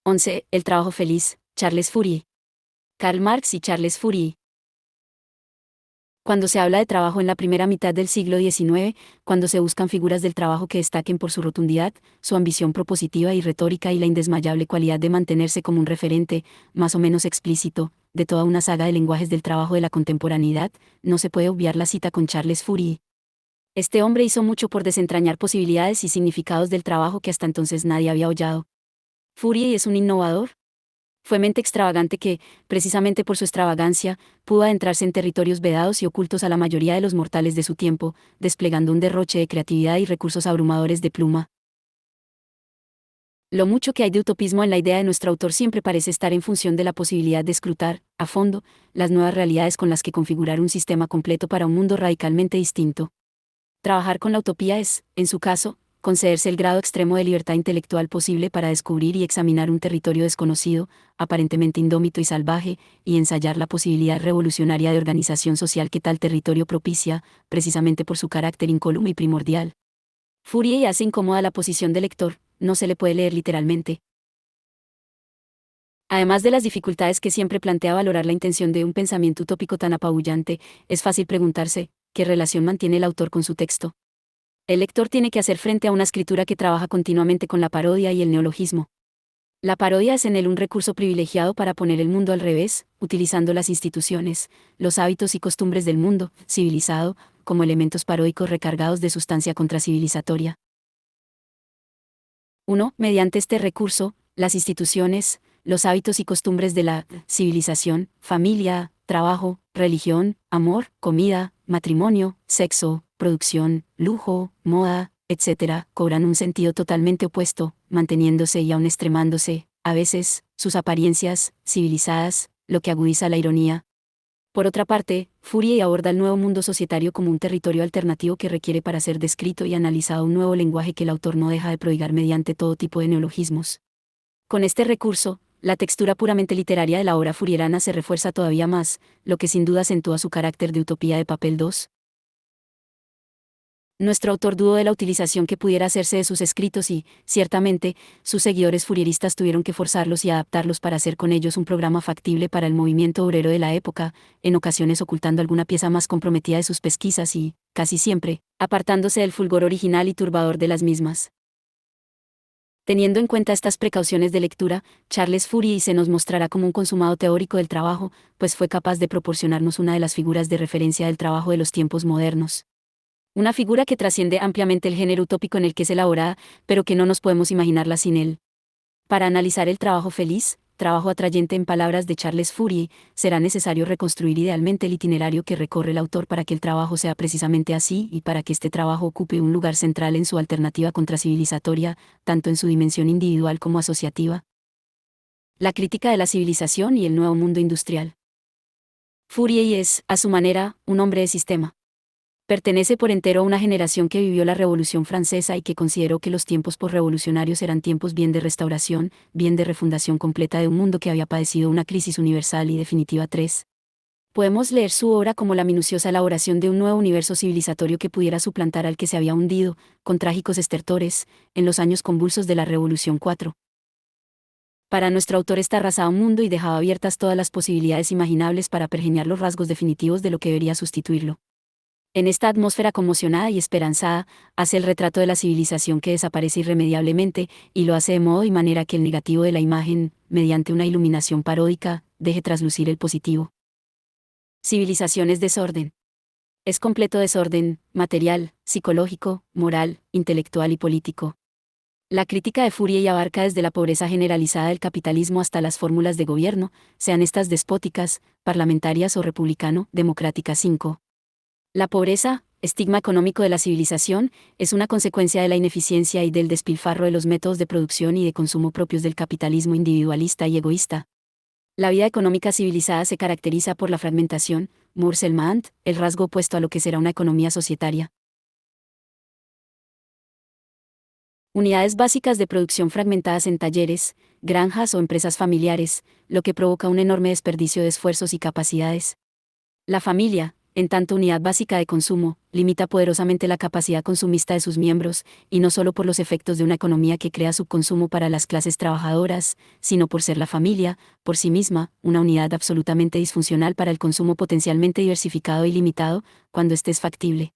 11. El trabajo feliz, Charles Fourier. Karl Marx y Charles Fourier. Cuando se habla de trabajo en la primera mitad del siglo XIX, cuando se buscan figuras del trabajo que destaquen por su rotundidad, su ambición propositiva y retórica y la indesmayable cualidad de mantenerse como un referente, más o menos explícito, de toda una saga de lenguajes del trabajo de la contemporaneidad, no se puede obviar la cita con Charles Fourier. Este hombre hizo mucho por desentrañar posibilidades y significados del trabajo que hasta entonces nadie había hollado. Fourier es un innovador. Fue mente extravagante que, precisamente por su extravagancia, pudo adentrarse en territorios vedados y ocultos a la mayoría de los mortales de su tiempo, desplegando un derroche de creatividad y recursos abrumadores de pluma. Lo mucho que hay de utopismo en la idea de nuestro autor siempre parece estar en función de la posibilidad de escrutar, a fondo, las nuevas realidades con las que configurar un sistema completo para un mundo radicalmente distinto. Trabajar con la utopía es, en su caso, concederse el grado extremo de libertad intelectual posible para descubrir y examinar un territorio desconocido, aparentemente indómito y salvaje, y ensayar la posibilidad revolucionaria de organización social que tal territorio propicia, precisamente por su carácter incólume y primordial. Fourier hace incómoda la posición del lector, no se le puede leer literalmente. Además de las dificultades que siempre plantea valorar la intención de un pensamiento utópico tan apabullante, es fácil preguntarse, ¿qué relación mantiene el autor con su texto? El lector tiene que hacer frente a una escritura que trabaja continuamente con la parodia y el neologismo. La parodia es en él un recurso privilegiado para poner el mundo al revés, utilizando las instituciones, los hábitos y costumbres del mundo civilizado, como elementos paródicos recargados de sustancia contracivilizatoria. 1. Mediante este recurso, las instituciones, los hábitos y costumbres de la civilización, familia, trabajo, religión, amor, comida, matrimonio, sexo, producción, lujo, moda, etc., cobran un sentido totalmente opuesto, manteniéndose y aun extremándose, a veces, sus apariencias, civilizadas, lo que agudiza la ironía. Por otra parte, Fourier aborda el nuevo mundo societario como un territorio alternativo que requiere para ser descrito y analizado un nuevo lenguaje que el autor no deja de prodigar mediante todo tipo de neologismos. Con este recurso, la textura puramente literaria de la obra fourierana se refuerza todavía más, lo que sin duda acentúa su carácter de utopía de papel 2. Nuestro autor dudó de la utilización que pudiera hacerse de sus escritos y, ciertamente, sus seguidores fourieristas tuvieron que forzarlos y adaptarlos para hacer con ellos un programa factible para el movimiento obrero de la época, en ocasiones ocultando alguna pieza más comprometida de sus pesquisas y, casi siempre, apartándose del fulgor original y turbador de las mismas. Teniendo en cuenta estas precauciones de lectura, Charles Fourier se nos mostrará como un consumado teórico del trabajo, pues fue capaz de proporcionarnos una de las figuras de referencia del trabajo de los tiempos modernos. Una figura que trasciende ampliamente el género utópico en el que es elaborada, pero que no nos podemos imaginarla sin él. Para analizar el trabajo feliz, trabajo atrayente en palabras de Charles Fourier, será necesario reconstruir idealmente el itinerario que recorre el autor para que el trabajo sea precisamente así y para que este trabajo ocupe un lugar central en su alternativa contracivilizatoria, tanto en su dimensión individual como asociativa. La crítica de la civilización y el nuevo mundo industrial. Fourier es, a su manera, un hombre de sistema. Pertenece por entero a una generación que vivió la Revolución Francesa y que consideró que los tiempos posrevolucionarios eran tiempos bien de restauración, bien de refundación completa de un mundo que había padecido una crisis universal y definitiva. 3. Podemos leer su obra como la minuciosa elaboración de un nuevo universo civilizatorio que pudiera suplantar al que se había hundido, con trágicos estertores, en los años convulsos de la Revolución 4. Para nuestro autor está arrasado un mundo y dejaba abiertas todas las posibilidades imaginables para pergeñar los rasgos definitivos de lo que debería sustituirlo. En esta atmósfera conmocionada y esperanzada, hace el retrato de la civilización que desaparece irremediablemente, y lo hace de modo y manera que el negativo de la imagen, mediante una iluminación paródica, deje traslucir el positivo. Civilización es desorden. Es completo desorden, material, psicológico, moral, intelectual y político. La crítica de Fourier abarca desde la pobreza generalizada del capitalismo hasta las fórmulas de gobierno, sean estas despóticas, parlamentarias o republicano-democráticas. 5. La pobreza, estigma económico de la civilización, es una consecuencia de la ineficiencia y del despilfarro de los métodos de producción y de consumo propios del capitalismo individualista y egoísta. La vida económica civilizada se caracteriza por la fragmentación, morcellement, el rasgo opuesto a lo que será una economía societaria. Unidades básicas de producción fragmentadas en talleres, granjas o empresas familiares, lo que provoca un enorme desperdicio de esfuerzos y capacidades. La familia, en tanto unidad básica de consumo, limita poderosamente la capacidad consumista de sus miembros, y no solo por los efectos de una economía que crea subconsumo para las clases trabajadoras, sino por ser la familia, por sí misma, una unidad absolutamente disfuncional para el consumo potencialmente diversificado y limitado, cuando éste es factible.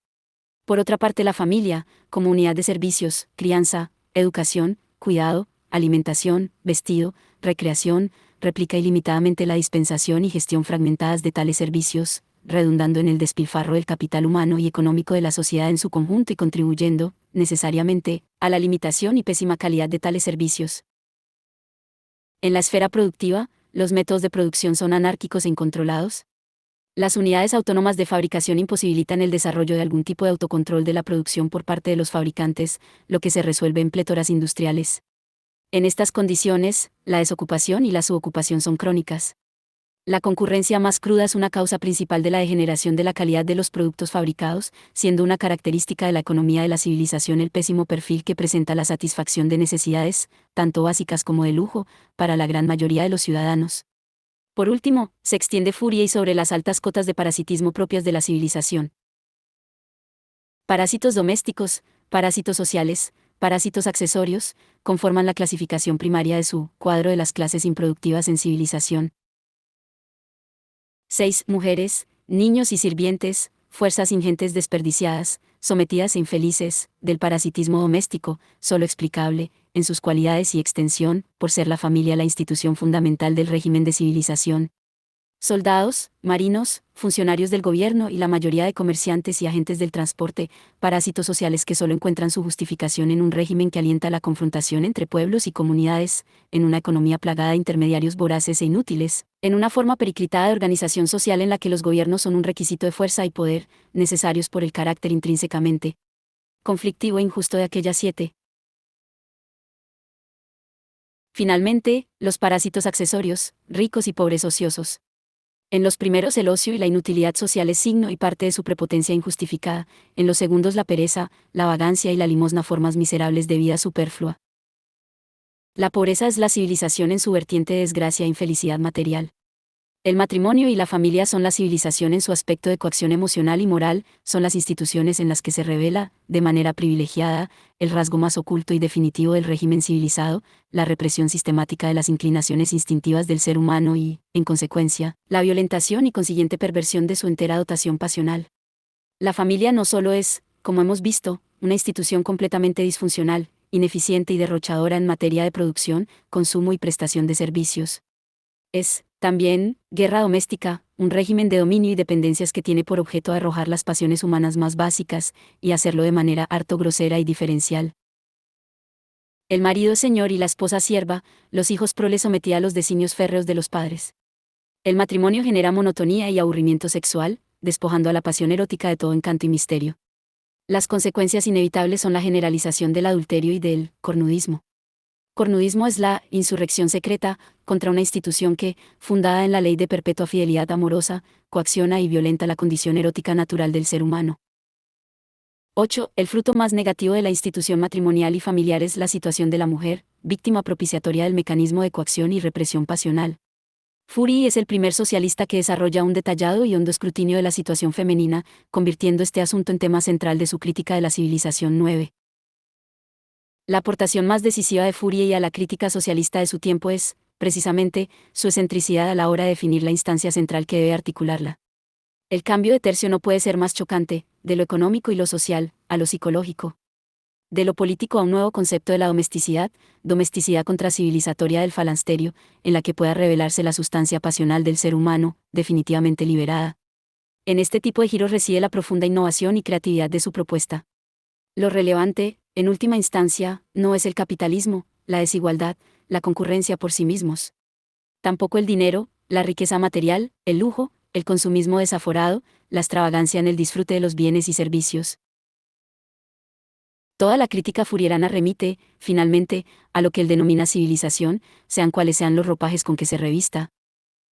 Por otra parte, la familia, como unidad de servicios, crianza, educación, cuidado, alimentación, vestido, recreación, replica ilimitadamente la dispensación y gestión fragmentadas de tales servicios, redundando en el despilfarro del capital humano y económico de la sociedad en su conjunto y contribuyendo, necesariamente, a la limitación y pésima calidad de tales servicios. En la esfera productiva, los métodos de producción son anárquicos e incontrolados. Las unidades autónomas de fabricación imposibilitan el desarrollo de algún tipo de autocontrol de la producción por parte de los fabricantes, lo que se resuelve en plétoras industriales. En estas condiciones, la desocupación y la subocupación son crónicas. La concurrencia más cruda es una causa principal de la degeneración de la calidad de los productos fabricados, siendo una característica de la economía de la civilización el pésimo perfil que presenta la satisfacción de necesidades, tanto básicas como de lujo, para la gran mayoría de los ciudadanos. Por último, se extiende furia y sobre las altas cotas de parasitismo propias de la civilización. Parásitos domésticos, parásitos sociales, parásitos accesorios, conforman la clasificación primaria de su cuadro de las clases improductivas en civilización. 6. Mujeres, niños y sirvientes, fuerzas ingentes desperdiciadas, sometidas e infelices, del parasitismo doméstico, solo explicable, en sus cualidades y extensión, por ser la familia la institución fundamental del régimen de civilización. Soldados, marinos, funcionarios del gobierno y la mayoría de comerciantes y agentes del transporte, parásitos sociales que solo encuentran su justificación en un régimen que alienta la confrontación entre pueblos y comunidades, en una economía plagada de intermediarios voraces e inútiles, en una forma periclitada de organización social en la que los gobiernos son un requisito de fuerza y poder, necesarios por el carácter intrínsecamente conflictivo e injusto de aquellas 7. Finalmente, los parásitos accesorios, ricos y pobres ociosos. En los primeros el ocio y la inutilidad social es signo y parte de su prepotencia injustificada, en los segundos la pereza, la vagancia y la limosna formas miserables de vida superflua. La pobreza es la civilización en su vertiente de desgracia e infelicidad material. El matrimonio y la familia son la civilización en su aspecto de coacción emocional y moral, son las instituciones en las que se revela, de manera privilegiada, el rasgo más oculto y definitivo del régimen civilizado, la represión sistemática de las inclinaciones instintivas del ser humano y, en consecuencia, la violentación y consiguiente perversión de su entera dotación pasional. La familia no solo es, como hemos visto, una institución completamente disfuncional, ineficiente y derrochadora en materia de producción, consumo y prestación de servicios. Es, también, guerra doméstica, un régimen de dominio y dependencias que tiene por objeto arrojar las pasiones humanas más básicas, y hacerlo de manera harto grosera y diferencial. El marido es señor y la esposa sierva, los hijos prole sometida a los designios férreos de los padres. El matrimonio genera monotonía y aburrimiento sexual, despojando a la pasión erótica de todo encanto y misterio. Las consecuencias inevitables son la generalización del adulterio y del cornudismo. Cornudismo es la insurrección secreta contra una institución que, fundada en la ley de perpetua fidelidad amorosa, coacciona y violenta la condición erótica natural del ser humano. 8. El fruto más negativo de la institución matrimonial y familiar es la situación de la mujer, víctima propiciatoria del mecanismo de coacción y represión pasional. Fourier es el primer socialista que desarrolla un detallado y hondo escrutinio de la situación femenina, convirtiendo este asunto en tema central de su crítica de la civilización 9. La aportación más decisiva de Fourier y a la crítica socialista de su tiempo es, precisamente, su excentricidad a la hora de definir la instancia central que debe articularla. El cambio de tercio no puede ser más chocante, de lo económico y lo social, a lo psicológico. De lo político a un nuevo concepto de la domesticidad contracivilizatoria del falansterio, en la que pueda revelarse la sustancia pasional del ser humano, definitivamente liberada. En este tipo de giros reside la profunda innovación y creatividad de su propuesta. Lo relevante, en última instancia, no es el capitalismo, la desigualdad, la concurrencia por sí mismos. Tampoco el dinero, la riqueza material, el lujo, el consumismo desaforado, la extravagancia en el disfrute de los bienes y servicios. Toda la crítica fourierana remite, finalmente, a lo que él denomina civilización, sean cuales sean los ropajes con que se revista.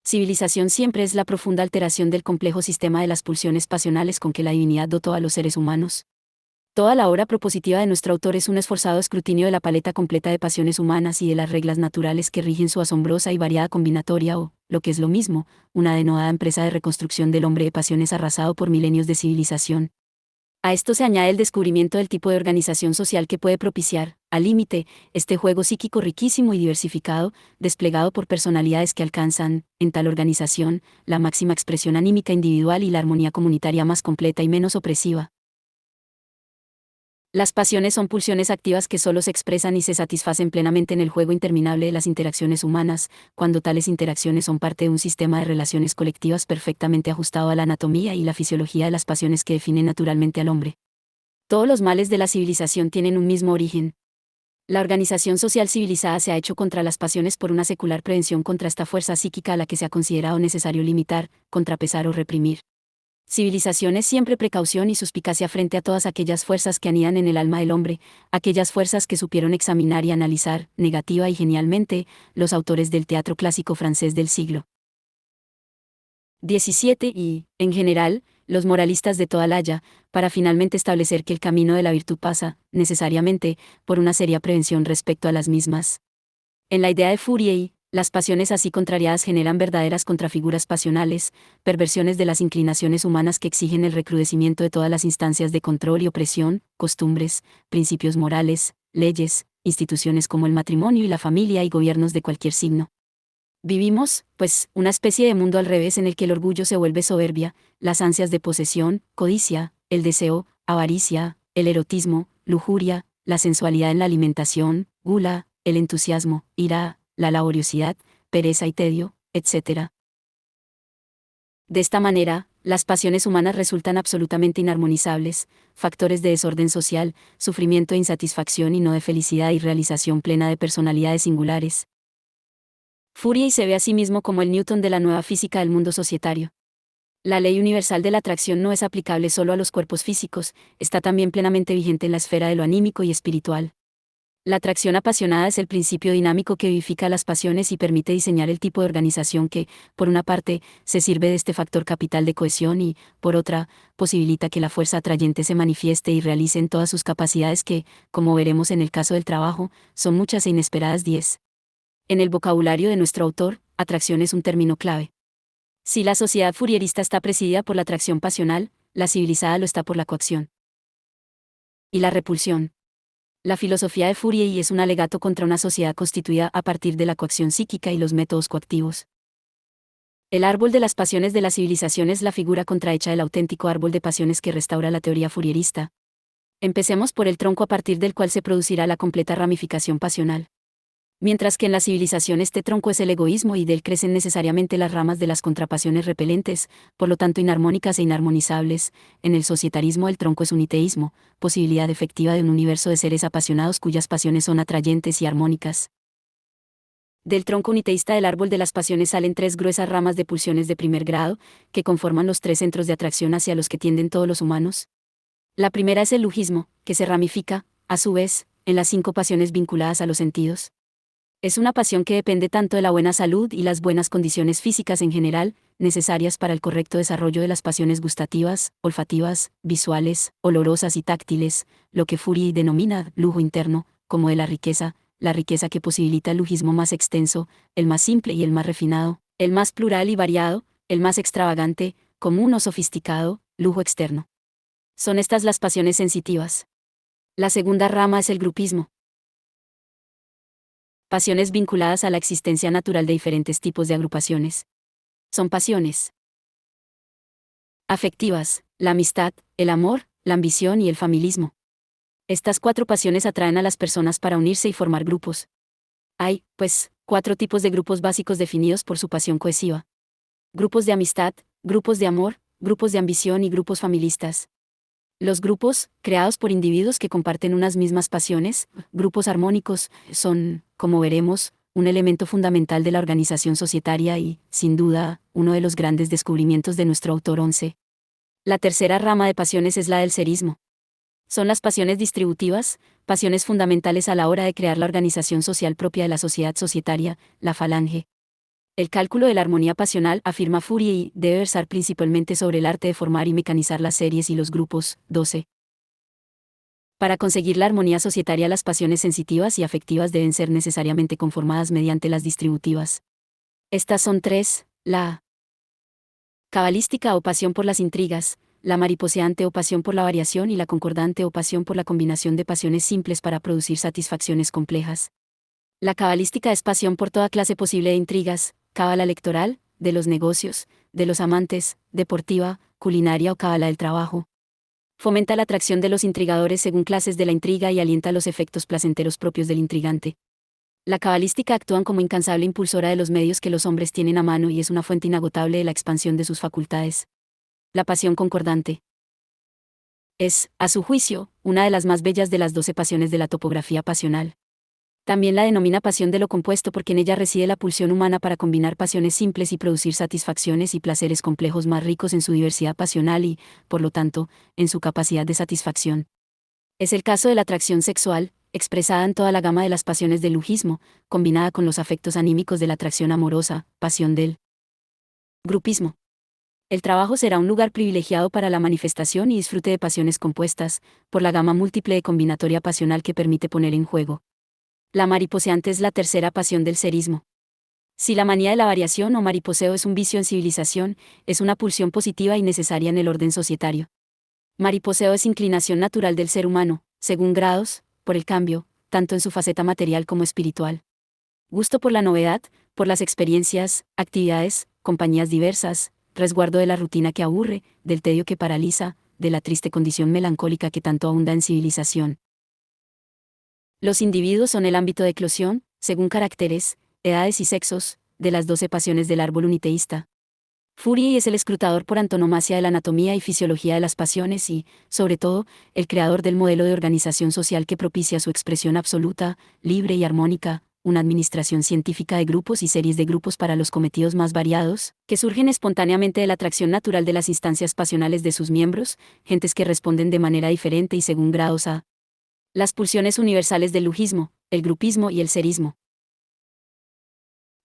Civilización siempre es la profunda alteración del complejo sistema de las pulsiones pasionales con que la divinidad dotó a los seres humanos. Toda la obra propositiva de nuestro autor es un esforzado escrutinio de la paleta completa de pasiones humanas y de las reglas naturales que rigen su asombrosa y variada combinatoria o, lo que es lo mismo, una denodada empresa de reconstrucción del hombre de pasiones arrasado por milenios de civilización. A esto se añade el descubrimiento del tipo de organización social que puede propiciar, al límite, este juego psíquico riquísimo y diversificado, desplegado por personalidades que alcanzan, en tal organización, la máxima expresión anímica individual y la armonía comunitaria más completa y menos opresiva. Las pasiones son pulsiones activas que solo se expresan y se satisfacen plenamente en el juego interminable de las interacciones humanas, cuando tales interacciones son parte de un sistema de relaciones colectivas perfectamente ajustado a la anatomía y la fisiología de las pasiones que definen naturalmente al hombre. Todos los males de la civilización tienen un mismo origen. La organización social civilizada se ha hecho contra las pasiones por una secular prevención contra esta fuerza psíquica a la que se ha considerado necesario limitar, contrapesar o reprimir. Civilización es siempre precaución y suspicacia frente a todas aquellas fuerzas que anidan en el alma del hombre, aquellas fuerzas que supieron examinar y analizar, negativa y genialmente, los autores del teatro clásico francés del siglo XVII y, en general, los moralistas de toda la haya, para finalmente establecer que el camino de la virtud pasa, necesariamente, por una seria prevención respecto a las mismas. En la idea de Fourier, las pasiones así contrariadas generan verdaderas contrafiguras pasionales, perversiones de las inclinaciones humanas que exigen el recrudecimiento de todas las instancias de control y opresión, costumbres, principios morales, leyes, instituciones como el matrimonio y la familia y gobiernos de cualquier signo. Vivimos, pues, una especie de mundo al revés en el que el orgullo se vuelve soberbia, las ansias de posesión, codicia, el deseo, avaricia, el erotismo, lujuria, la sensualidad en la alimentación, gula, el entusiasmo, ira, la laboriosidad, pereza y tedio, etc. De esta manera, las pasiones humanas resultan absolutamente inarmonizables, factores de desorden social, sufrimiento e insatisfacción y no de felicidad y realización plena de personalidades singulares. Fourier se ve a sí mismo como el Newton de la nueva física del mundo societario. La ley universal de la atracción no es aplicable solo a los cuerpos físicos, está también plenamente vigente en la esfera de lo anímico y espiritual. La atracción apasionada es el principio dinámico que vivifica las pasiones y permite diseñar el tipo de organización que, por una parte, se sirve de este factor capital de cohesión y, por otra, posibilita que la fuerza atrayente se manifieste y realice en todas sus capacidades que, como veremos en el caso del trabajo, son muchas e inesperadas 10. En el vocabulario de nuestro autor, atracción es un término clave. Si la sociedad fourierista está presidida por la atracción pasional, la civilizada lo está por la coacción. Y la repulsión. La filosofía de Fourier es un alegato contra una sociedad constituida a partir de la coacción psíquica y los métodos coactivos. El árbol de las pasiones de la civilización es la figura contrahecha del auténtico árbol de pasiones que restaura la teoría fourierista. Empecemos por el tronco a partir del cual se producirá la completa ramificación pasional. Mientras que en la civilización este tronco es el egoísmo y de él crecen necesariamente las ramas de las contrapasiones repelentes, por lo tanto inarmónicas e inarmonizables, en el societarismo el tronco es un iteísmo, posibilidad efectiva de un universo de seres apasionados cuyas pasiones son atrayentes y armónicas. Del tronco uniteísta del árbol de las pasiones salen tres gruesas ramas de pulsiones de primer grado, que conforman los tres centros de atracción hacia los que tienden todos los humanos. La primera es el lujismo, que se ramifica, a su vez, en las 5 pasiones vinculadas a los sentidos. Es una pasión que depende tanto de la buena salud y las buenas condiciones físicas en general, necesarias para el correcto desarrollo de las pasiones gustativas, olfativas, visuales, olorosas y táctiles, lo que Fourier denomina lujo interno, como de la riqueza que posibilita el lujismo más extenso, el más simple y el más refinado, el más plural y variado, el más extravagante, común o sofisticado, lujo externo. Son estas las pasiones sensitivas. La segunda rama es el grupismo. Pasiones vinculadas a la existencia natural de diferentes tipos de agrupaciones. Son pasiones afectivas, la amistad, el amor, la ambición y el familismo. Estas 4 pasiones atraen a las personas para unirse y formar grupos. Hay, pues, 4 tipos de grupos básicos definidos por su pasión cohesiva. Grupos de amistad, grupos de amor, grupos de ambición y grupos familistas. Los grupos, creados por individuos que comparten unas mismas pasiones, grupos armónicos, son, como veremos, un elemento fundamental de la organización societaria y, sin duda, uno de los grandes descubrimientos de nuestro autor 11. La tercera rama de pasiones es la del serismo. Son las pasiones distributivas, pasiones fundamentales a la hora de crear la organización social propia de la sociedad societaria, la falange. El cálculo de la armonía pasional, afirma Fourier, debe versar principalmente sobre el arte de formar y mecanizar las series y los grupos. 12. Para conseguir la armonía societaria, las pasiones sensitivas y afectivas deben ser necesariamente conformadas mediante las distributivas. Estas son tres: la cabalística o pasión por las intrigas, la mariposeante o pasión por la variación y la concordante o pasión por la combinación de pasiones simples para producir satisfacciones complejas. La cabalística es pasión por toda clase posible de intrigas: cábala electoral, de los negocios, de los amantes, deportiva, culinaria o cábala del trabajo. Fomenta la atracción de los intrigadores según clases de la intriga y alienta los efectos placenteros propios del intrigante. La cabalística actúa como incansable impulsora de los medios que los hombres tienen a mano y es una fuente inagotable de la expansión de sus facultades. La pasión concordante es, a su juicio, una de las más bellas de las 12 pasiones de la topografía pasional. También la denomina pasión de lo compuesto porque en ella reside la pulsión humana para combinar pasiones simples y producir satisfacciones y placeres complejos más ricos en su diversidad pasional y, por lo tanto, en su capacidad de satisfacción. Es el caso de la atracción sexual, expresada en toda la gama de las pasiones del lujismo, combinada con los afectos anímicos de la atracción amorosa, pasión del grupismo. El trabajo será un lugar privilegiado para la manifestación y disfrute de pasiones compuestas, por la gama múltiple de combinatoria pasional que permite poner en juego. La mariposeante es la tercera pasión del serismo. Si la manía de la variación o mariposeo es un vicio en civilización, es una pulsión positiva y necesaria en el orden societario. Mariposeo es inclinación natural del ser humano, según grados, por el cambio, tanto en su faceta material como espiritual. Gusto por la novedad, por las experiencias, actividades, compañías diversas, resguardo de la rutina que aburre, del tedio que paraliza, de la triste condición melancólica que tanto abunda en civilización. Los individuos son el ámbito de eclosión, según caracteres, edades y sexos, de las 12 pasiones del árbol uniteísta. Fourier es el escrutador por antonomasia de la anatomía y fisiología de las pasiones y, sobre todo, el creador del modelo de organización social que propicia su expresión absoluta, libre y armónica, una administración científica de grupos y series de grupos para los cometidos más variados, que surgen espontáneamente de la atracción natural de las instancias pasionales de sus miembros, gentes que responden de manera diferente y según grados a las pulsiones universales del lujismo, el grupismo y el serismo.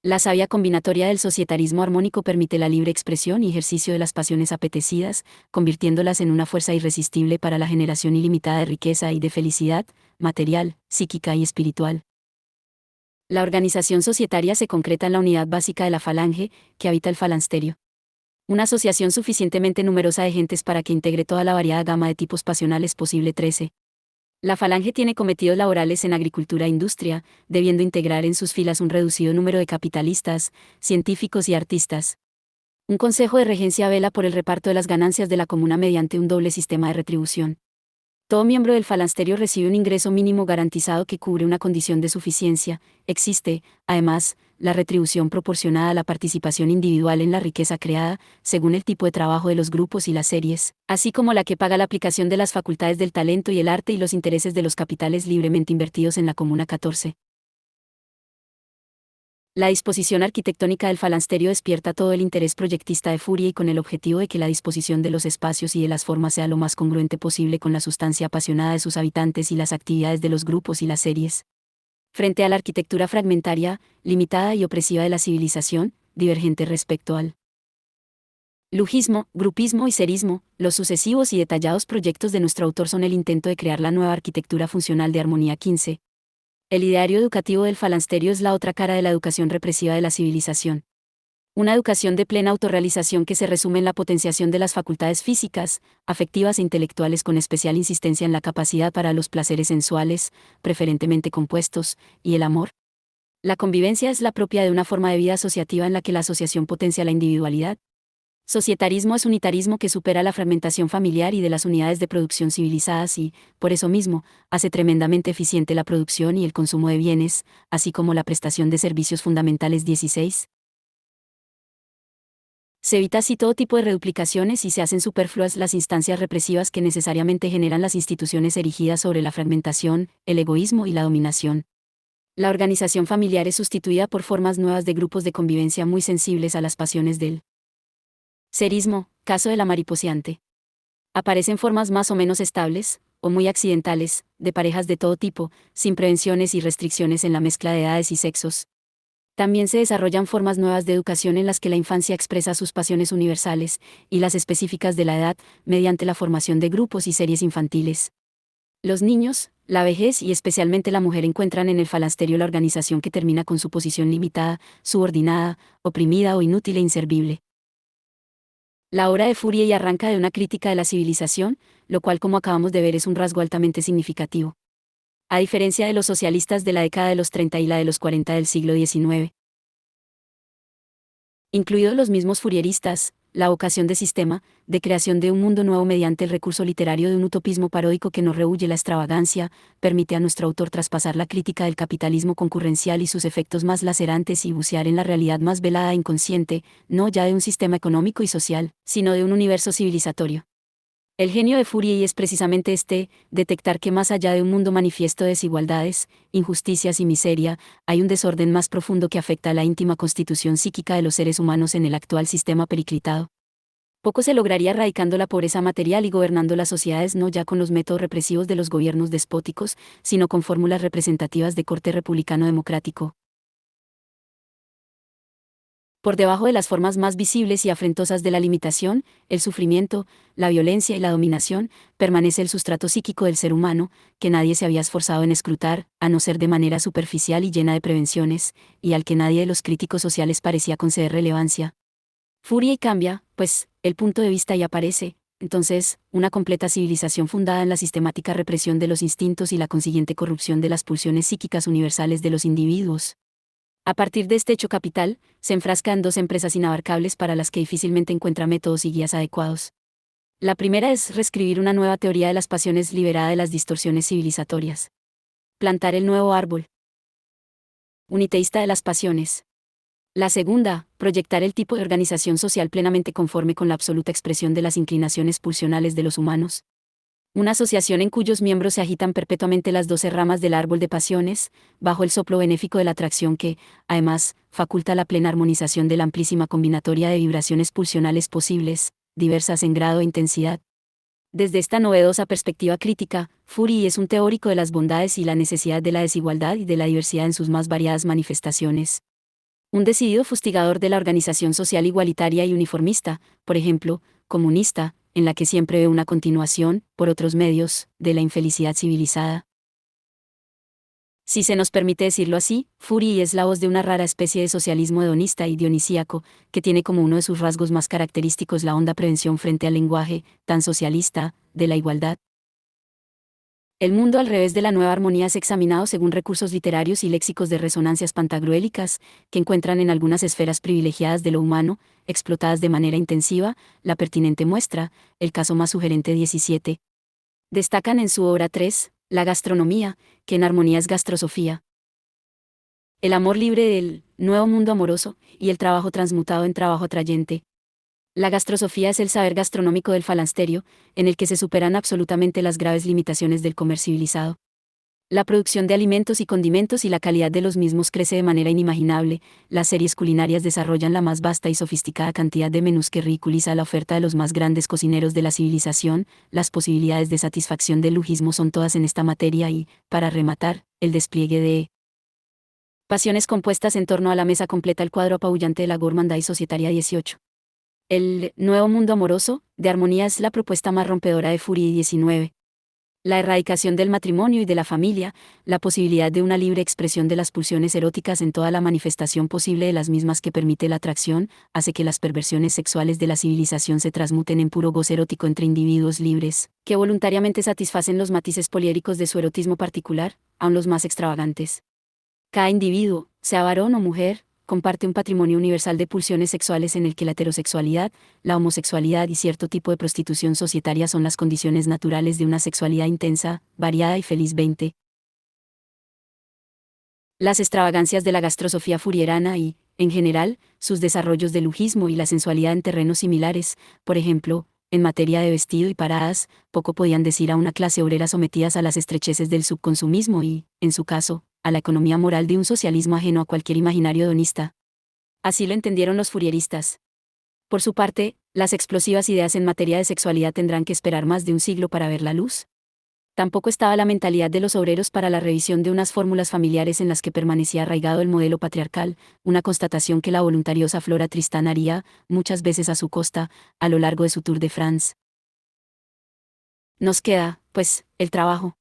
La sabia combinatoria del societarismo armónico permite la libre expresión y ejercicio de las pasiones apetecidas, convirtiéndolas en una fuerza irresistible para la generación ilimitada de riqueza y de felicidad, material, psíquica y espiritual. La organización societaria se concreta en la unidad básica de la falange, que habita el falansterio. Una asociación suficientemente numerosa de gentes para que integre toda la variada gama de tipos pasionales posible. 13. La falange tiene cometidos laborales en agricultura e industria, debiendo integrar en sus filas un reducido número de capitalistas, científicos y artistas. Un consejo de regencia vela por el reparto de las ganancias de la comuna mediante un doble sistema de retribución. Todo miembro del falansterio recibe un ingreso mínimo garantizado que cubre una condición de suficiencia. Existe, además, la retribución proporcionada a la participación individual en la riqueza creada, según el tipo de trabajo de los grupos y las series, así como la que paga la aplicación de las facultades del talento y el arte y los intereses de los capitales libremente invertidos en la comuna. 14. La disposición arquitectónica del falansterio despierta todo el interés proyectista de Fourier y con el objetivo de que la disposición de los espacios y de las formas sea lo más congruente posible con la sustancia apasionada de sus habitantes y las actividades de los grupos y las series. Frente a la arquitectura fragmentaria, limitada y opresiva de la civilización, divergente respecto al lujismo, grupismo y serismo, los sucesivos y detallados proyectos de nuestro autor son el intento de crear la nueva arquitectura funcional de armonía. 15. El ideario educativo del falansterio es la otra cara de la educación represiva de la civilización. Una educación de plena autorrealización que se resume en la potenciación de las facultades físicas, afectivas e intelectuales con especial insistencia en la capacidad para los placeres sensuales, preferentemente compuestos, y el amor. La convivencia es la propia de una forma de vida asociativa en la que la asociación potencia la individualidad. Societarismo es unitarismo que supera la fragmentación familiar y de las unidades de producción civilizadas y, por eso mismo, hace tremendamente eficiente la producción y el consumo de bienes, así como la prestación de servicios fundamentales. 16. Se evita así todo tipo de reduplicaciones y se hacen superfluas las instancias represivas que necesariamente generan las instituciones erigidas sobre la fragmentación, el egoísmo y la dominación. La organización familiar es sustituida por formas nuevas de grupos de convivencia muy sensibles a las pasiones del serismo, caso de la mariposeante. Aparecen formas más o menos estables, o muy accidentales, de parejas de todo tipo, sin prevenciones y restricciones en la mezcla de edades y sexos. También se desarrollan formas nuevas de educación en las que la infancia expresa sus pasiones universales, y las específicas de la edad, mediante la formación de grupos y series infantiles. Los niños, la vejez y especialmente la mujer encuentran en el falasterio la organización que termina con su posición limitada, subordinada, oprimida o inútil e inservible. La obra de Fourier y arranca de una crítica de la civilización, lo cual como acabamos de ver es un rasgo altamente significativo. A diferencia de los socialistas de la década de los 30 y la de los 40 del siglo XIX, incluidos los mismos fourieristas, la vocación de sistema, de creación de un mundo nuevo mediante el recurso literario de un utopismo paródico que no rehúye la extravagancia, permite a nuestro autor traspasar la crítica del capitalismo concurrencial y sus efectos más lacerantes y bucear en la realidad más velada e inconsciente, no ya de un sistema económico y social, sino de un universo civilizatorio. El genio de Fourier es precisamente detectar que más allá de un mundo manifiesto de desigualdades, injusticias y miseria, hay un desorden más profundo que afecta a la íntima constitución psíquica de los seres humanos en el actual sistema periclitado. Poco se lograría erradicando la pobreza material y gobernando las sociedades no ya con los métodos represivos de los gobiernos despóticos, sino con fórmulas representativas de corte republicano democrático. Por debajo de las formas más visibles y afrentosas de la limitación, el sufrimiento, la violencia y la dominación, permanece el sustrato psíquico del ser humano, que nadie se había esforzado en escrutar, a no ser de manera superficial y llena de prevenciones, y al que nadie de los críticos sociales parecía conceder relevancia. Furia y cambia, pues, el punto de vista y aparece, entonces, una completa civilización fundada en la sistemática represión de los instintos y la consiguiente corrupción de las pulsiones psíquicas universales de los individuos. A partir de este hecho capital, se enfrasca en dos empresas inabarcables para las que difícilmente encuentra métodos y guías adecuados. La primera es reescribir una nueva teoría de las pasiones liberada de las distorsiones civilizatorias. Plantar el nuevo árbol uniteísta de las pasiones. La segunda, proyectar el tipo de organización social plenamente conforme con la absoluta expresión de las inclinaciones pulsionales de los humanos. Una asociación en cuyos miembros se agitan perpetuamente las 12 ramas del árbol de pasiones, bajo el soplo benéfico de la atracción que, además, faculta la plena armonización de la amplísima combinatoria de vibraciones pulsionales posibles, diversas en grado e intensidad. Desde esta novedosa perspectiva crítica, Fourier es un teórico de las bondades y la necesidad de la desigualdad y de la diversidad en sus más variadas manifestaciones. Un decidido fustigador de la organización social igualitaria y uniformista, por ejemplo, comunista, en la que siempre ve una continuación, por otros medios, de la infelicidad civilizada. Si se nos permite decirlo así, Fourier es la voz de una rara especie de socialismo hedonista y dionisíaco, que tiene como uno de sus rasgos más característicos la honda prevención frente al lenguaje, tan socialista, de la igualdad. El mundo al revés de la nueva armonía es examinado según recursos literarios y léxicos de resonancias pantagruélicas, que encuentran en algunas esferas privilegiadas de lo humano, explotadas de manera intensiva, la pertinente muestra, el caso más sugerente 17. Destacan en su obra 3, la gastronomía, que en armonía es gastrosofía. El amor libre del nuevo mundo amoroso, y el trabajo transmutado en trabajo atrayente. La gastrosofía es el saber gastronómico del falansterio, en el que se superan absolutamente las graves limitaciones del comer civilizado. La producción de alimentos y condimentos y la calidad de los mismos crece de manera inimaginable, las series culinarias desarrollan la más vasta y sofisticada cantidad de menús que ridiculiza la oferta de los más grandes cocineros de la civilización, las posibilidades de satisfacción del lujismo son todas en esta materia y, para rematar, el despliegue de pasiones compuestas en torno a la mesa completa el cuadro apabullante de la gourmandise societaria 18. El nuevo mundo amoroso, de armonía es la propuesta más rompedora de Fourier 19. La erradicación del matrimonio y de la familia, la posibilidad de una libre expresión de las pulsiones eróticas en toda la manifestación posible de las mismas que permite la atracción, hace que las perversiones sexuales de la civilización se transmuten en puro goce erótico entre individuos libres, que voluntariamente satisfacen los matices poliéricos de su erotismo particular, aun los más extravagantes. Cada individuo, sea varón o mujer, comparte un patrimonio universal de pulsiones sexuales en el que la heterosexualidad, la homosexualidad y cierto tipo de prostitución societaria son las condiciones naturales de una sexualidad intensa, variada y feliz. 20. Las extravagancias de la gastrosofía fourierana y, en general, sus desarrollos de lujismo y la sensualidad en terrenos similares, por ejemplo, en materia de vestido y paradas, poco podían decir a una clase obrera sometidas a las estrecheces del subconsumismo y, en su caso, a la economía moral de un socialismo ajeno a cualquier imaginario hedonista. Así lo entendieron los fourieristas. Por su parte, las explosivas ideas en materia de sexualidad tendrán que esperar más de un siglo para ver la luz. Tampoco estaba la mentalidad de los obreros para la revisión de unas fórmulas familiares en las que permanecía arraigado el modelo patriarcal, una constatación que la voluntariosa Flora Tristán haría, muchas veces a su costa, a lo largo de su Tour de France. Nos queda, pues, el trabajo.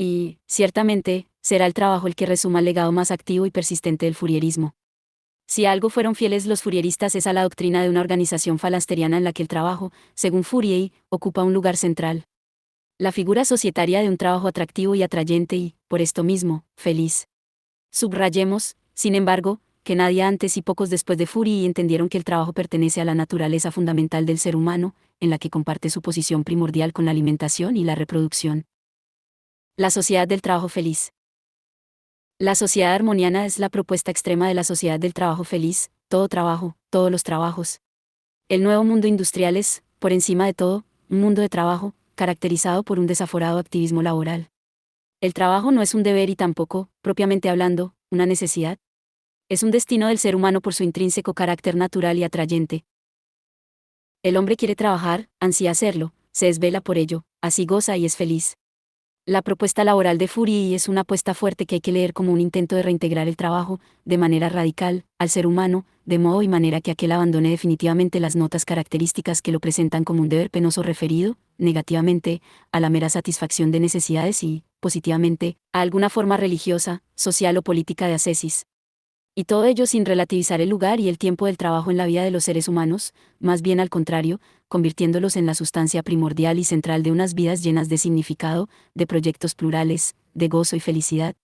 Y, ciertamente, será el trabajo el que resuma el legado más activo y persistente del Fourierismo. Si a algo fueron fieles los Fourieristas es a la doctrina de una organización falasteriana en la que el trabajo, según Fourier, ocupa un lugar central. La figura societaria de un trabajo atractivo y atrayente y, por esto mismo, feliz. Subrayemos, sin embargo, que nadie antes y pocos después de Fourier entendieron que el trabajo pertenece a la naturaleza fundamental del ser humano, en la que comparte su posición primordial con la alimentación y la reproducción. La sociedad del trabajo feliz. La sociedad armoniana es la propuesta extrema de la sociedad del trabajo feliz, todo trabajo, todos los trabajos. El nuevo mundo industrial es, por encima de todo, un mundo de trabajo, caracterizado por un desaforado activismo laboral. El trabajo no es un deber y tampoco, propiamente hablando, una necesidad. Es un destino del ser humano por su intrínseco carácter natural y atrayente. El hombre quiere trabajar, ansía hacerlo, se desvela por ello, así goza y es feliz. La propuesta laboral de Fourier es una apuesta fuerte que hay que leer como un intento de reintegrar el trabajo, de manera radical, al ser humano, de modo y manera que aquel abandone definitivamente las notas características que lo presentan como un deber penoso referido, negativamente, a la mera satisfacción de necesidades y, positivamente, a alguna forma religiosa, social o política de ascesis. Y todo ello sin relativizar el lugar y el tiempo del trabajo en la vida de los seres humanos, más bien al contrario, convirtiéndolos en la sustancia primordial y central de unas vidas llenas de significado, de proyectos plurales, de gozo y felicidad.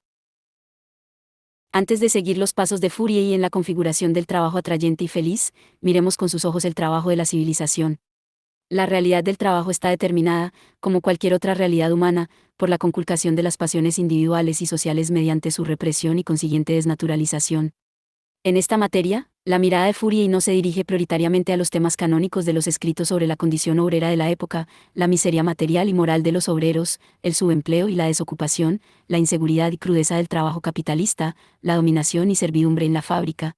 Antes de seguir los pasos de Fourier y en la configuración del trabajo atrayente y feliz, miremos con sus ojos el trabajo de la civilización. La realidad del trabajo está determinada, como cualquier otra realidad humana, por la conculcación de las pasiones individuales y sociales mediante su represión y consiguiente desnaturalización. En esta materia, la mirada de Fourier no se dirige prioritariamente a los temas canónicos de los escritos sobre la condición obrera de la época, la miseria material y moral de los obreros, el subempleo y la desocupación, la inseguridad y crudeza del trabajo capitalista, la dominación y servidumbre en la fábrica.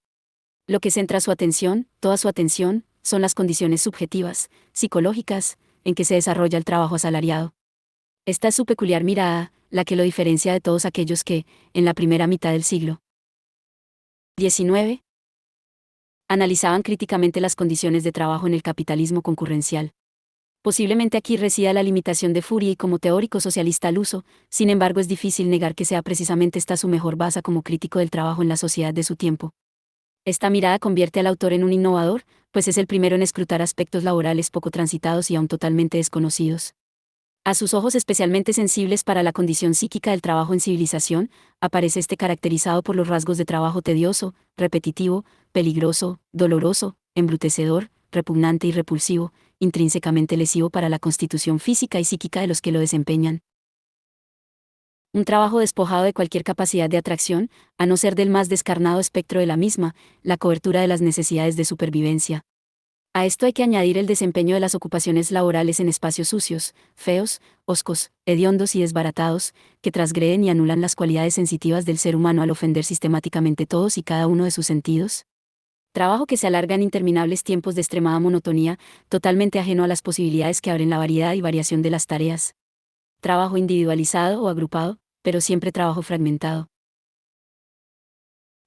Lo que centra su atención, toda su atención, son las condiciones subjetivas, psicológicas, en que se desarrolla el trabajo asalariado. Esta es su peculiar mirada, la que lo diferencia de todos aquellos que, en la primera mitad del siglo 19, analizaban críticamente las condiciones de trabajo en el capitalismo concurrencial. Posiblemente aquí resida la limitación de Fourier y como teórico socialista al uso, sin embargo es difícil negar que sea precisamente esta su mejor base como crítico del trabajo en la sociedad de su tiempo. Esta mirada convierte al autor en un innovador, pues es el primero en escrutar aspectos laborales poco transitados y aún totalmente desconocidos. A sus ojos especialmente sensibles para la condición psíquica del trabajo en civilización, aparece este caracterizado por los rasgos de trabajo tedioso, repetitivo, peligroso, doloroso, embrutecedor, repugnante y repulsivo, intrínsecamente lesivo para la constitución física y psíquica de los que lo desempeñan. Un trabajo despojado de cualquier capacidad de atracción, a no ser del más descarnado espectro de la misma, la cobertura de las necesidades de supervivencia. A esto hay que añadir el desempeño de las ocupaciones laborales en espacios sucios, feos, hoscos, hediondos y desbaratados, que transgreden y anulan las cualidades sensitivas del ser humano al ofender sistemáticamente todos y cada uno de sus sentidos. Trabajo que se alarga en interminables tiempos de extremada monotonía, totalmente ajeno a las posibilidades que abren la variedad y variación de las tareas. Trabajo individualizado o agrupado, pero siempre trabajo fragmentado.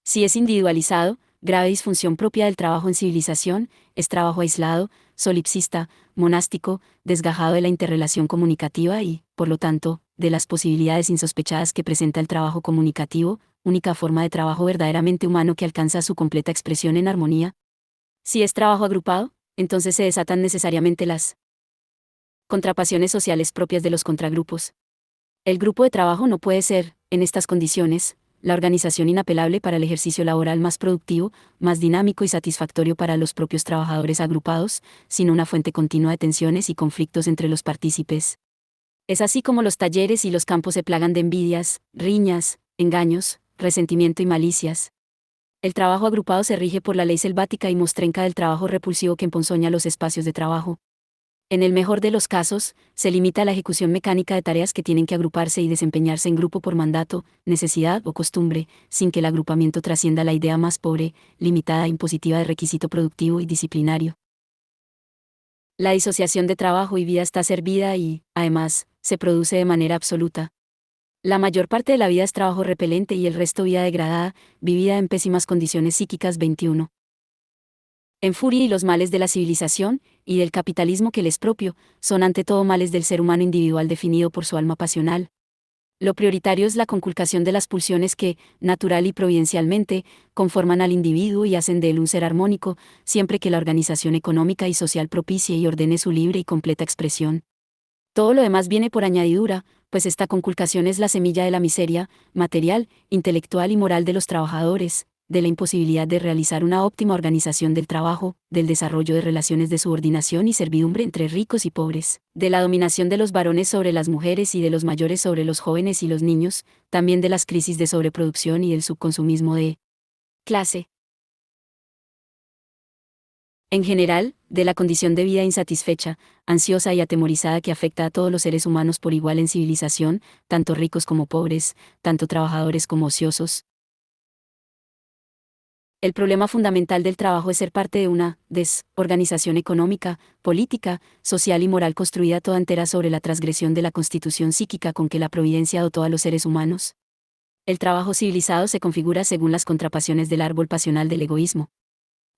Si es individualizado, grave disfunción propia del trabajo en civilización, es trabajo aislado, solipsista, monástico, desgajado de la interrelación comunicativa y, por lo tanto, de las posibilidades insospechadas que presenta el trabajo comunicativo, única forma de trabajo verdaderamente humano que alcanza su completa expresión en armonía. Si es trabajo agrupado, entonces se desatan necesariamente las contrapasiones sociales propias de los contragrupos. El grupo de trabajo no puede ser, en estas condiciones, la organización inapelable para el ejercicio laboral más productivo, más dinámico y satisfactorio para los propios trabajadores agrupados, sino una fuente continua de tensiones y conflictos entre los partícipes. Es así como los talleres y los campos se plagan de envidias, riñas, engaños, resentimiento y malicias. El trabajo agrupado se rige por la ley selvática y mostrenca del trabajo repulsivo que emponzoña los espacios de trabajo. En el mejor de los casos, se limita a la ejecución mecánica de tareas que tienen que agruparse y desempeñarse en grupo por mandato, necesidad o costumbre, sin que el agrupamiento trascienda la idea más pobre, limitada e impositiva de requisito productivo y disciplinario. La disociación de trabajo y vida está servida y, además, se produce de manera absoluta. La mayor parte de la vida es trabajo repelente y el resto vida degradada, vivida en pésimas condiciones psíquicas. 21. En Fourier y los males de la civilización, y del capitalismo que le es propio, son ante todo males del ser humano individual definido por su alma pasional. Lo prioritario es la conculcación de las pulsiones que, natural y providencialmente, conforman al individuo y hacen de él un ser armónico, siempre que la organización económica y social propicie y ordene su libre y completa expresión. Todo lo demás viene por añadidura, pues esta conculcación es la semilla de la miseria, material, intelectual y moral de los trabajadores, de la imposibilidad de realizar una óptima organización del trabajo, del desarrollo de relaciones de subordinación y servidumbre entre ricos y pobres, de la dominación de los varones sobre las mujeres y de los mayores sobre los jóvenes y los niños, también de las crisis de sobreproducción y del subconsumismo de clase. En general, de la condición de vida insatisfecha, ansiosa y atemorizada que afecta a todos los seres humanos por igual en civilización, tanto ricos como pobres, tanto trabajadores como ociosos. El problema fundamental del trabajo es ser parte de una desorganización económica, política, social y moral construida toda entera sobre la transgresión de la constitución psíquica con que la providencia dotó a los seres humanos. El trabajo civilizado se configura según las contrapasiones del árbol pasional del egoísmo.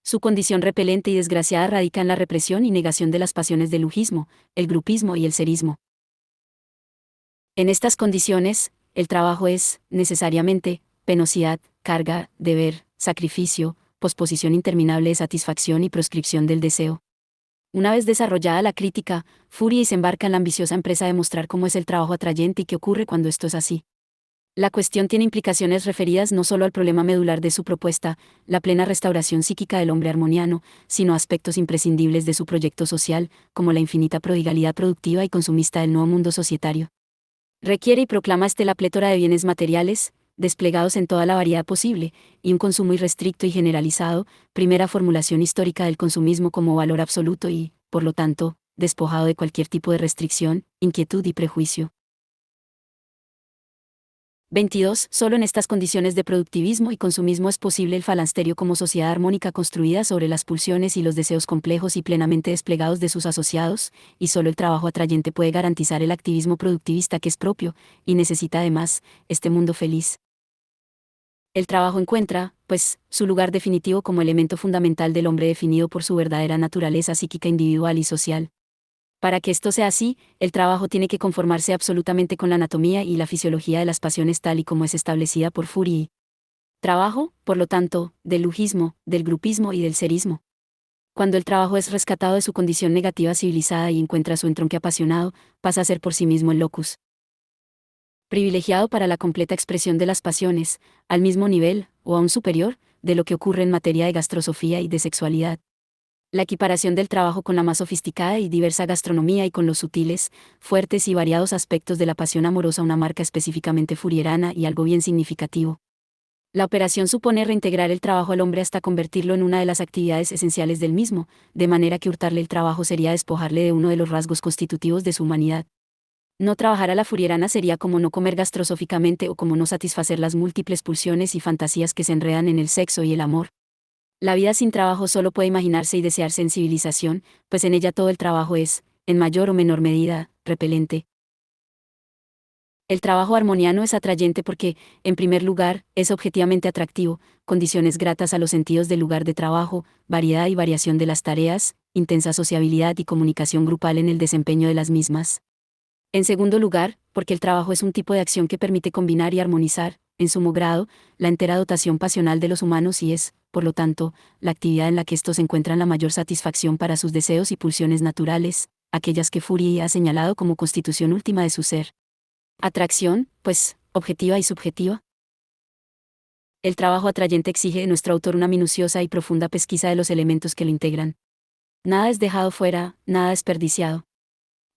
Su condición repelente y desgraciada radica en la represión y negación de las pasiones del lujismo, el grupismo y el serismo. En estas condiciones, el trabajo es, necesariamente, penosidad, carga, deber, sacrificio, posposición interminable de satisfacción y proscripción del deseo. Una vez desarrollada la crítica, Fourier se embarca en la ambiciosa empresa de mostrar cómo es el trabajo atrayente y qué ocurre cuando esto es así. La cuestión tiene implicaciones referidas no solo al problema medular de su propuesta, la plena restauración psíquica del hombre armoniano, sino a aspectos imprescindibles de su proyecto social, como la infinita prodigalidad productiva y consumista del nuevo mundo societario. Requiere y proclama la plétora de bienes materiales, desplegados en toda la variedad posible, y un consumo irrestricto y generalizado, primera formulación histórica del consumismo como valor absoluto y, por lo tanto, despojado de cualquier tipo de restricción, inquietud y prejuicio. 22. Solo en estas condiciones de productivismo y consumismo es posible el falansterio como sociedad armónica construida sobre las pulsiones y los deseos complejos y plenamente desplegados de sus asociados, y solo el trabajo atrayente puede garantizar el activismo productivista que es propio, y necesita además, este mundo feliz. El trabajo encuentra, pues, su lugar definitivo como elemento fundamental del hombre definido por su verdadera naturaleza psíquica individual y social. Para que esto sea así, el trabajo tiene que conformarse absolutamente con la anatomía y la fisiología de las pasiones tal y como es establecida por Fourier. Trabajo, por lo tanto, del lujismo, del grupismo y del serismo. Cuando el trabajo es rescatado de su condición negativa civilizada y encuentra su entronque apasionado, pasa a ser por sí mismo el locus privilegiado para la completa expresión de las pasiones, al mismo nivel, o aún superior, de lo que ocurre en materia de gastrosofía y de sexualidad. La equiparación del trabajo con la más sofisticada y diversa gastronomía y con los sutiles, fuertes y variados aspectos de la pasión amorosa, una marca específicamente fourierana y algo bien significativo. La operación supone reintegrar el trabajo al hombre hasta convertirlo en una de las actividades esenciales del mismo, de manera que hurtarle el trabajo sería despojarle de uno de los rasgos constitutivos de su humanidad. No trabajar a la fourierana sería como no comer gastrosóficamente o como no satisfacer las múltiples pulsiones y fantasías que se enredan en el sexo y el amor. La vida sin trabajo solo puede imaginarse y desearse en civilización, pues en ella todo el trabajo es, en mayor o menor medida, repelente. El trabajo armoniano es atrayente porque, en primer lugar, es objetivamente atractivo, condiciones gratas a los sentidos del lugar de trabajo, variedad y variación de las tareas, intensa sociabilidad y comunicación grupal en el desempeño de las mismas. En segundo lugar, porque el trabajo es un tipo de acción que permite combinar y armonizar, en sumo grado, la entera dotación pasional de los humanos y es, por lo tanto, la actividad en la que éstos encuentran la mayor satisfacción para sus deseos y pulsiones naturales, aquellas que Fourier ha señalado como constitución última de su ser. Atracción, pues, objetiva y subjetiva. El trabajo atrayente exige de nuestro autor una minuciosa y profunda pesquisa de los elementos que lo integran. Nada es dejado fuera, nada desperdiciado.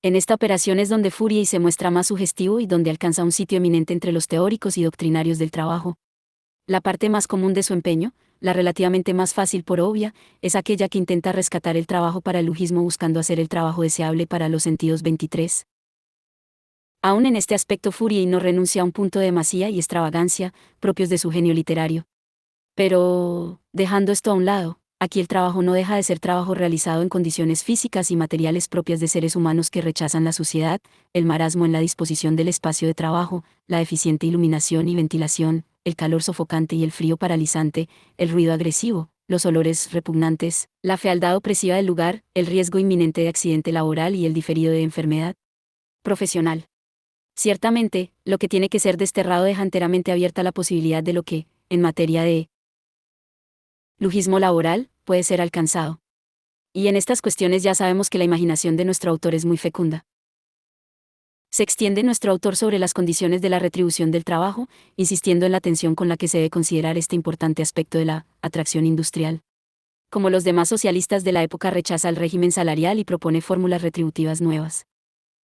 En esta operación es donde Fourier se muestra más sugestivo y donde alcanza un sitio eminente entre los teóricos y doctrinarios del trabajo. La parte más común de su empeño, la relativamente más fácil por obvia, es aquella que intenta rescatar el trabajo para el lujismo buscando hacer el trabajo deseable para los sentidos 23. Aún en este aspecto Fourier no renuncia a un punto de demasía y extravagancia, propios de su genio literario. Pero, dejando esto a un lado, aquí el trabajo no deja de ser trabajo realizado en condiciones físicas y materiales propias de seres humanos que rechazan la suciedad, el marasmo en la disposición del espacio de trabajo, la deficiente iluminación y ventilación, el calor sofocante y el frío paralizante, el ruido agresivo, los olores repugnantes, la fealdad opresiva del lugar, el riesgo inminente de accidente laboral y el diferido de enfermedad profesional. Ciertamente, lo que tiene que ser desterrado deja enteramente abierta la posibilidad de lo que, en materia de lujismo laboral, puede ser alcanzado. Y en estas cuestiones ya sabemos que la imaginación de nuestro autor es muy fecunda. Se extiende nuestro autor sobre las condiciones de la retribución del trabajo, insistiendo en la atención con la que se debe considerar este importante aspecto de la atracción industrial. Como los demás socialistas de la época, rechaza el régimen salarial y propone fórmulas retributivas nuevas.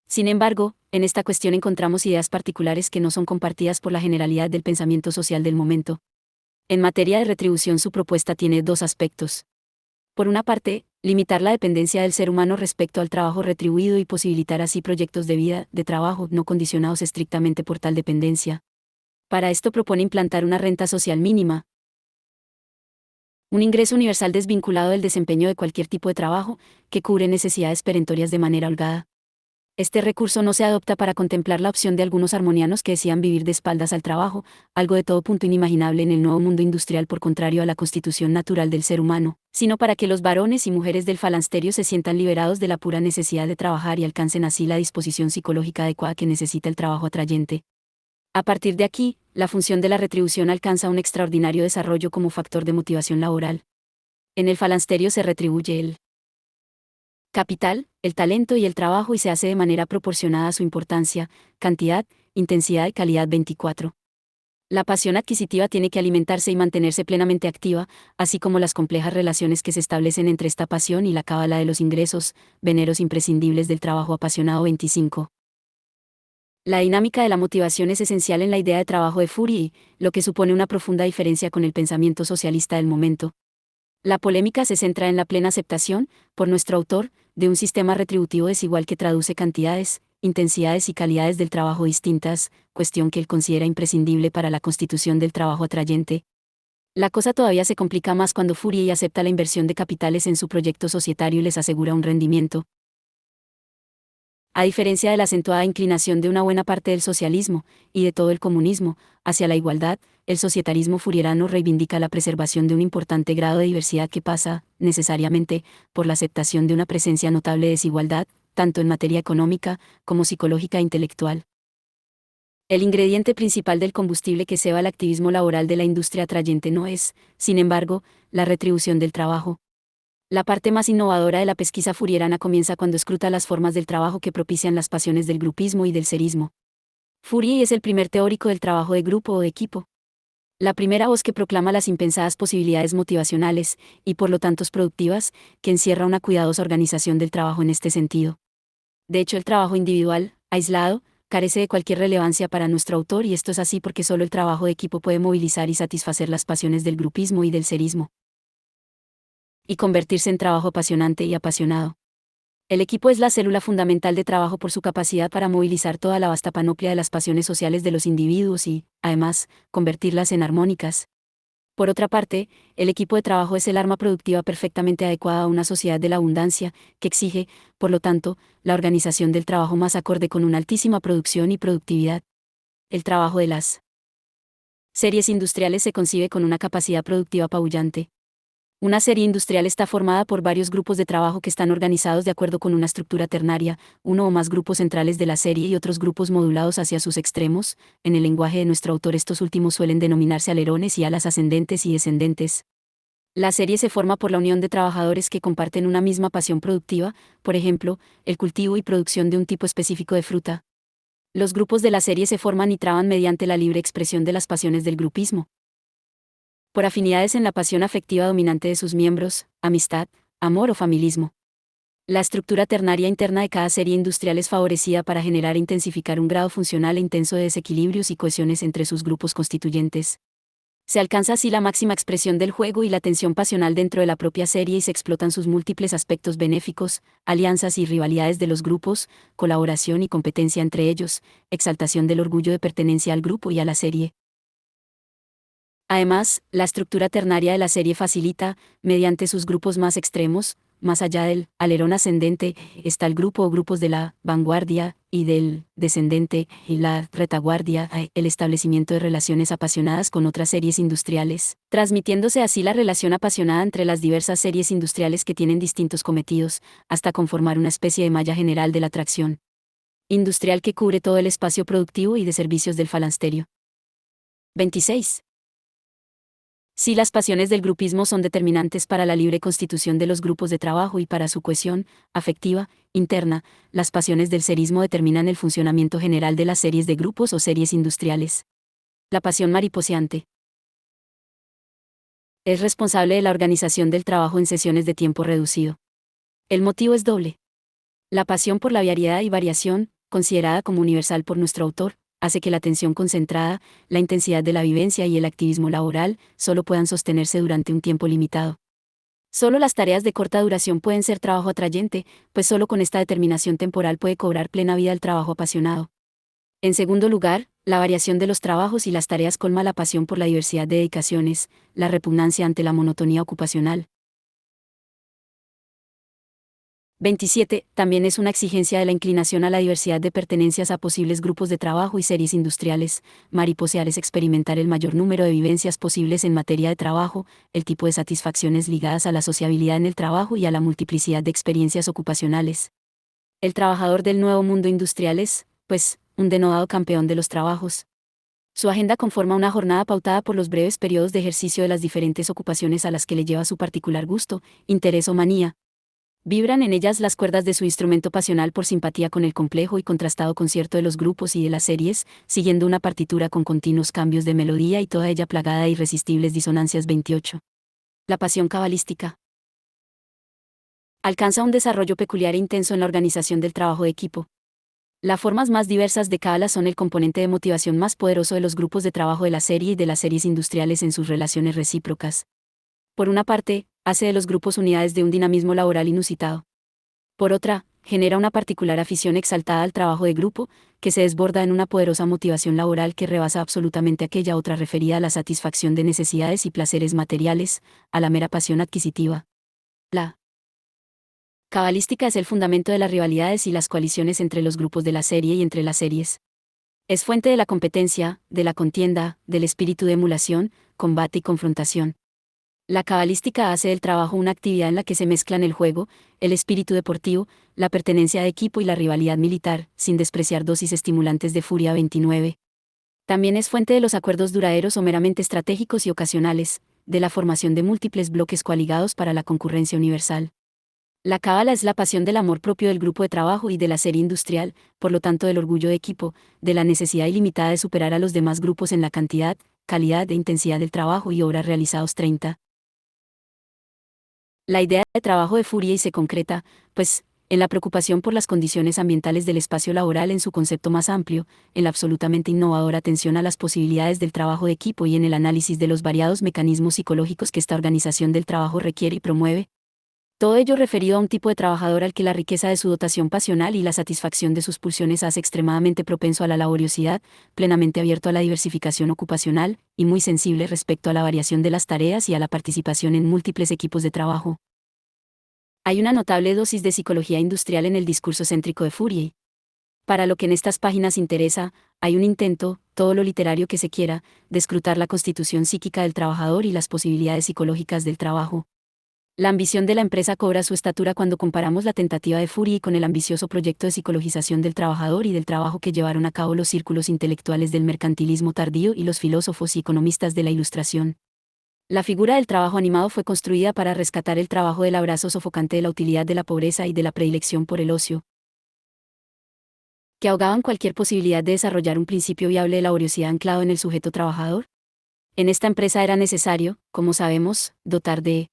Sin embargo, en esta cuestión encontramos ideas particulares que no son compartidas por la generalidad del pensamiento social del momento. En materia de retribución, su propuesta tiene dos aspectos. Por una parte, limitar la dependencia del ser humano respecto al trabajo retribuido y posibilitar así proyectos de vida, de trabajo, no condicionados estrictamente por tal dependencia. Para esto propone implantar una renta social mínima, un ingreso universal desvinculado del desempeño de cualquier tipo de trabajo, que cubre necesidades perentorias de manera holgada. Este recurso no se adopta para contemplar la opción de algunos armonianos que decían vivir de espaldas al trabajo, algo de todo punto inimaginable en el nuevo mundo industrial por contrario a la constitución natural del ser humano, sino para que los varones y mujeres del falansterio se sientan liberados de la pura necesidad de trabajar y alcancen así la disposición psicológica adecuada que necesita el trabajo atrayente. A partir de aquí, la función de la retribución alcanza un extraordinario desarrollo como factor de motivación laboral. En el falansterio se retribuye el capital, el talento y el trabajo y se hace de manera proporcionada a su importancia, cantidad, intensidad y calidad. 24. La pasión adquisitiva tiene que alimentarse y mantenerse plenamente activa, así como las complejas relaciones que se establecen entre esta pasión y la cábala de los ingresos, veneros imprescindibles del trabajo apasionado. 25. La dinámica de la motivación es esencial en la idea de trabajo de Fourier, lo que supone una profunda diferencia con el pensamiento socialista del momento. La polémica se centra en la plena aceptación, por nuestro autor, de un sistema retributivo desigual que traduce cantidades, intensidades y calidades del trabajo distintas, cuestión que él considera imprescindible para la constitución del trabajo atrayente. La cosa todavía se complica más cuando Fourier acepta la inversión de capitales en su proyecto societario y les asegura un rendimiento. A diferencia de la acentuada inclinación de una buena parte del socialismo, y de todo el comunismo, hacia la igualdad, el societarismo fourierano reivindica la preservación de un importante grado de diversidad que pasa, necesariamente, por la aceptación de una presencia notable de desigualdad, tanto en materia económica, como psicológica e intelectual. El ingrediente principal del combustible que ceba el activismo laboral de la industria atrayente no es, sin embargo, la retribución del trabajo. La parte más innovadora de la pesquisa fourierana comienza cuando escruta las formas del trabajo que propician las pasiones del grupismo y del serismo. Fourier es el primer teórico del trabajo de grupo o de equipo. La primera voz que proclama las impensadas posibilidades motivacionales, y por lo tanto productivas, que encierra una cuidadosa organización del trabajo en este sentido. De hecho, el trabajo individual, aislado, carece de cualquier relevancia para nuestro autor y esto es así porque solo el trabajo de equipo puede movilizar y satisfacer las pasiones del grupismo y del serismo. Y convertirse en trabajo apasionante y apasionado. El equipo es la célula fundamental de trabajo por su capacidad para movilizar toda la vasta panoplia de las pasiones sociales de los individuos y, además, convertirlas en armónicas. Por otra parte, el equipo de trabajo es el arma productiva perfectamente adecuada a una sociedad de la abundancia, que exige, por lo tanto, la organización del trabajo más acorde con una altísima producción y productividad. El trabajo de las series industriales se concibe con una capacidad productiva apabullante. Una serie industrial está formada por varios grupos de trabajo que están organizados de acuerdo con una estructura ternaria, uno o más grupos centrales de la serie y otros grupos modulados hacia sus extremos. En el lenguaje de nuestro autor estos últimos suelen denominarse alerones y alas ascendentes y descendentes. La serie se forma por la unión de trabajadores que comparten una misma pasión productiva, por ejemplo, el cultivo y producción de un tipo específico de fruta. Los grupos de la serie se forman y traban mediante la libre expresión de las pasiones del grupismo. Por afinidades en la pasión afectiva dominante de sus miembros, amistad, amor o familismo. La estructura ternaria interna de cada serie industrial es favorecida para generar e intensificar un grado funcional e intenso de desequilibrios y cohesiones entre sus grupos constituyentes. Se alcanza así la máxima expresión del juego y la tensión pasional dentro de la propia serie y se explotan sus múltiples aspectos benéficos, alianzas y rivalidades de los grupos, colaboración y competencia entre ellos, exaltación del orgullo de pertenencia al grupo y a la serie. Además, la estructura ternaria de la serie facilita, mediante sus grupos más extremos, más allá del alerón ascendente, está el grupo o grupos de la vanguardia, y del descendente, y la retaguardia, el establecimiento de relaciones apasionadas con otras series industriales, transmitiéndose así la relación apasionada entre las diversas series industriales que tienen distintos cometidos, hasta conformar una especie de malla general de la atracción. industrial que cubre todo el espacio productivo y de servicios del falansterio. 26. Si las pasiones del grupismo son determinantes para la libre constitución de los grupos de trabajo y para su cohesión afectiva interna, las pasiones del serismo determinan el funcionamiento general de las series de grupos o series industriales. La pasión mariposeante es responsable de la organización del trabajo en sesiones de tiempo reducido. El motivo es doble. La pasión por la variedad y variación, considerada como universal por nuestro autor, hace que la atención concentrada, la intensidad de la vivencia y el activismo laboral solo puedan sostenerse durante un tiempo limitado. Solo las tareas de corta duración pueden ser trabajo atrayente, pues solo con esta determinación temporal puede cobrar plena vida el trabajo apasionado. En segundo lugar, la variación de los trabajos y las tareas colma la pasión por la diversidad de dedicaciones, la repugnancia ante la monotonía ocupacional. 27. También es una exigencia de la inclinación a la diversidad de pertenencias a posibles grupos de trabajo y series industriales. Mariposear es experimentar el mayor número de vivencias posibles en materia de trabajo, el tipo de satisfacciones ligadas a la sociabilidad en el trabajo y a la multiplicidad de experiencias ocupacionales. El trabajador del nuevo mundo industrial es, pues, un denodado campeón de los trabajos. Su agenda conforma una jornada pautada por los breves periodos de ejercicio de las diferentes ocupaciones a las que le lleva su particular gusto, interés o manía. Vibran en ellas las cuerdas de su instrumento pasional por simpatía con el complejo y contrastado concierto de los grupos y de las series, siguiendo una partitura con continuos cambios de melodía y toda ella plagada de irresistibles disonancias. 28. La pasión cabalística alcanza un desarrollo peculiar e intenso en la organización del trabajo de equipo. Las formas más diversas de cábala son el componente de motivación más poderoso de los grupos de trabajo de la serie y de las series industriales en sus relaciones recíprocas. Por una parte, hace de los grupos unidades de un dinamismo laboral inusitado. Por otra, genera una particular afición exaltada al trabajo de grupo, que se desborda en una poderosa motivación laboral que rebasa absolutamente aquella otra referida a la satisfacción de necesidades y placeres materiales, a la mera pasión adquisitiva. La cabalística es el fundamento de las rivalidades y las coaliciones entre los grupos de la serie y entre las series. Es fuente de la competencia, de la contienda, del espíritu de emulación, combate y confrontación. La cabalística hace del trabajo una actividad en la que se mezclan el juego, el espíritu deportivo, la pertenencia de equipo y la rivalidad militar, sin despreciar dosis estimulantes de furia. 29. También es fuente de los acuerdos duraderos o meramente estratégicos y ocasionales, de la formación de múltiples bloques coaligados para la concurrencia universal. La cábala es la pasión del amor propio del grupo de trabajo y de la serie industrial, por lo tanto del orgullo de equipo, de la necesidad ilimitada de superar a los demás grupos en la cantidad, calidad e intensidad del trabajo y obras realizados. 30. La idea de trabajo de furia y se concreta, pues, en la preocupación por las condiciones ambientales del espacio laboral en su concepto más amplio, en la absolutamente innovadora atención a las posibilidades del trabajo de equipo y en el análisis de los variados mecanismos psicológicos que esta organización del trabajo requiere y promueve. Todo ello referido a un tipo de trabajador al que la riqueza de su dotación pasional y la satisfacción de sus pulsiones hace extremadamente propenso a la laboriosidad, plenamente abierto a la diversificación ocupacional, y muy sensible respecto a la variación de las tareas y a la participación en múltiples equipos de trabajo. Hay una notable dosis de psicología industrial en el discurso céntrico de Fourier. Para lo que en estas páginas interesa, hay un intento, todo lo literario que se quiera, de escrutar la constitución psíquica del trabajador y las posibilidades psicológicas del trabajo. La ambición de la empresa cobra su estatura cuando comparamos la tentativa de Fourier con el ambicioso proyecto de psicologización del trabajador y del trabajo que llevaron a cabo los círculos intelectuales del mercantilismo tardío y los filósofos y economistas de la Ilustración. La figura del trabajo animado fue construida para rescatar el trabajo del abrazo sofocante de la utilidad de la pobreza y de la predilección por el ocio, que ahogaban cualquier posibilidad de desarrollar un principio viable de laboriosidad anclado en el sujeto trabajador. En esta empresa era necesario, como sabemos, dotar de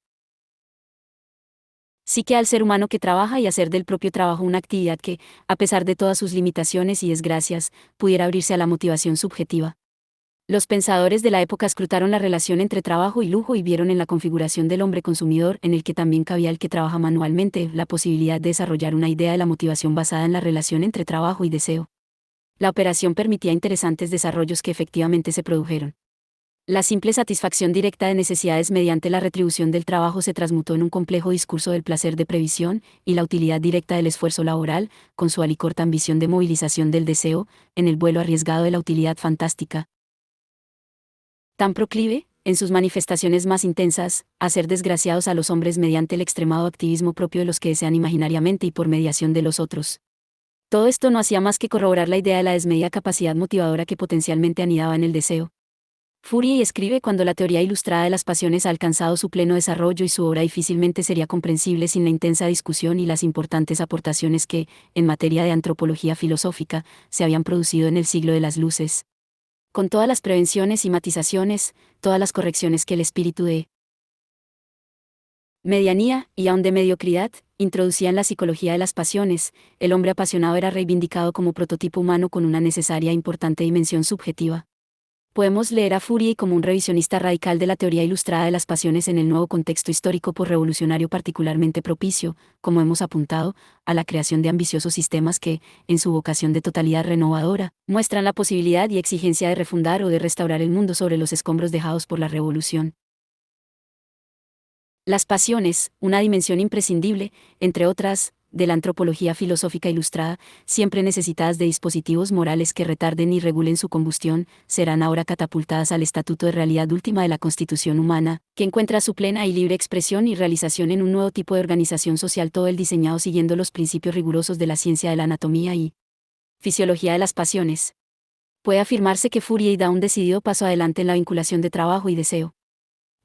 psique al ser humano que trabaja y hacer del propio trabajo una actividad que, a pesar de todas sus limitaciones y desgracias, pudiera abrirse a la motivación subjetiva. Los pensadores de la época escrutaron la relación entre trabajo y lujo y vieron en la configuración del hombre consumidor, en el que también cabía el que trabaja manualmente, la posibilidad de desarrollar una idea de la motivación basada en la relación entre trabajo y deseo. La operación permitía interesantes desarrollos que efectivamente se produjeron. La simple satisfacción directa de necesidades mediante la retribución del trabajo se transmutó en un complejo discurso del placer de previsión, y la utilidad directa del esfuerzo laboral, con su alicorta ambición de movilización del deseo, en el vuelo arriesgado de la utilidad fantástica. Tan proclive, en sus manifestaciones más intensas, a ser desgraciados a los hombres mediante el extremado activismo propio de los que desean imaginariamente y por mediación de los otros. Todo esto no hacía más que corroborar la idea de la desmedida capacidad motivadora que potencialmente anidaba en el deseo. Fourier escribe: cuando la teoría ilustrada de las pasiones ha alcanzado su pleno desarrollo y su obra difícilmente sería comprensible sin la intensa discusión y las importantes aportaciones que, en materia de antropología filosófica, se habían producido en el siglo de las luces. Con todas las prevenciones y matizaciones, todas las correcciones que el espíritu de medianía, y aun de mediocridad, introducía en la psicología de las pasiones, el hombre apasionado era reivindicado como prototipo humano con una necesaria e importante dimensión subjetiva. Podemos leer a Fourier como un revisionista radical de la teoría ilustrada de las pasiones en el nuevo contexto histórico posrevolucionario particularmente propicio, como hemos apuntado, a la creación de ambiciosos sistemas que, en su vocación de totalidad renovadora, muestran la posibilidad y exigencia de refundar o de restaurar el mundo sobre los escombros dejados por la revolución. Las pasiones, una dimensión imprescindible, entre otras, de la antropología filosófica ilustrada, siempre necesitadas de dispositivos morales que retarden y regulen su combustión, serán ahora catapultadas al estatuto de realidad última de la constitución humana, que encuentra su plena y libre expresión y realización en un nuevo tipo de organización social, todo el diseñado siguiendo los principios rigurosos de la ciencia de la anatomía y fisiología de las pasiones. Puede afirmarse que Fourier da un decidido paso adelante en la vinculación de trabajo y deseo.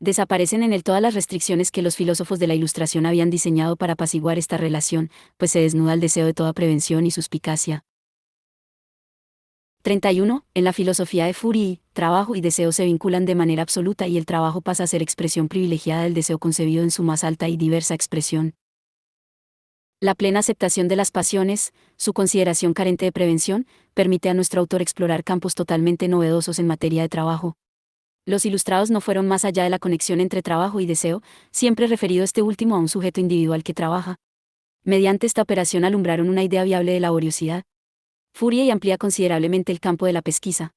Desaparecen en él todas las restricciones que los filósofos de la Ilustración habían diseñado para apaciguar esta relación, pues se desnuda el deseo de toda prevención y suspicacia. 31. En la filosofía de Fourier, trabajo y deseo se vinculan de manera absoluta y el trabajo pasa a ser expresión privilegiada del deseo concebido en su más alta y diversa expresión. La plena aceptación de las pasiones, su consideración carente de prevención, permite a nuestro autor explorar campos totalmente novedosos en materia de trabajo. Los ilustrados no fueron más allá de la conexión entre trabajo y deseo, siempre referido este último a un sujeto individual que trabaja. Mediante esta operación alumbraron una idea viable de laboriosidad. Fourier amplía considerablemente el campo de la pesquisa.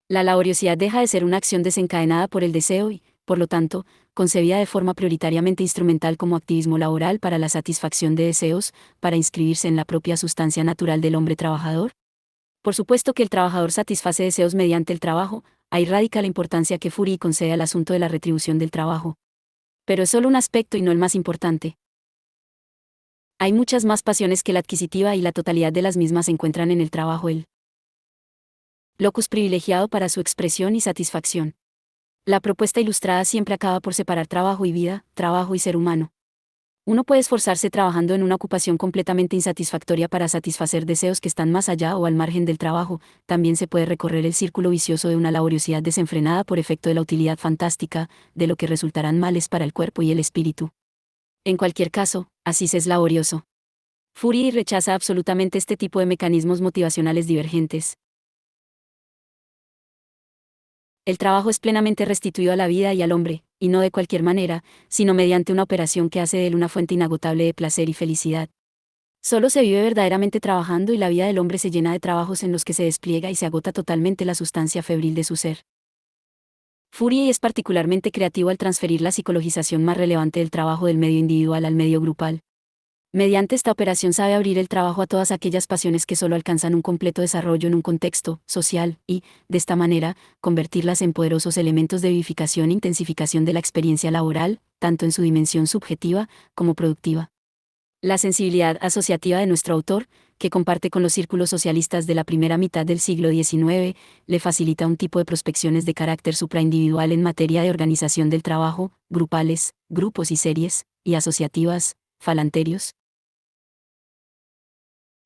La laboriosidad deja de ser una acción desencadenada por el deseo y, por lo tanto, concebida de forma prioritariamente instrumental como activismo laboral para la satisfacción de deseos, para inscribirse en la propia sustancia natural del hombre trabajador. Por supuesto que el trabajador satisface deseos mediante el trabajo, ahí radica la importancia que Fourier concede al asunto de la retribución del trabajo. Pero es solo un aspecto y no el más importante. Hay muchas más pasiones que la adquisitiva y la totalidad de las mismas se encuentran en el trabajo, el locus privilegiado para su expresión y satisfacción. La propuesta ilustrada siempre acaba por separar trabajo y vida, trabajo y ser humano. Uno puede esforzarse trabajando en una ocupación completamente insatisfactoria para satisfacer deseos que están más allá o al margen del trabajo, también se puede recorrer el círculo vicioso de una laboriosidad desenfrenada por efecto de la utilidad fantástica, de lo que resultarán males para el cuerpo y el espíritu. En cualquier caso, así se es laborioso. Fourier rechaza absolutamente este tipo de mecanismos motivacionales divergentes. El trabajo es plenamente restituido a la vida y al hombre, y no de cualquier manera, sino mediante una operación que hace de él una fuente inagotable de placer y felicidad. Solo se vive verdaderamente trabajando y la vida del hombre se llena de trabajos en los que se despliega y se agota totalmente la sustancia febril de su ser. Fourier es particularmente creativo al transferir la psicologización más relevante del trabajo del medio individual al medio grupal. Mediante esta operación sabe abrir el trabajo a todas aquellas pasiones que solo alcanzan un completo desarrollo en un contexto social y, de esta manera, convertirlas en poderosos elementos de vivificación e intensificación de la experiencia laboral, tanto en su dimensión subjetiva como productiva. La sensibilidad asociativa de nuestro autor, que comparte con los círculos socialistas de la primera mitad del siglo XIX, le facilita un tipo de prospecciones de carácter supraindividual en materia de organización del trabajo, grupales, grupos y series, y asociativas, falanterios,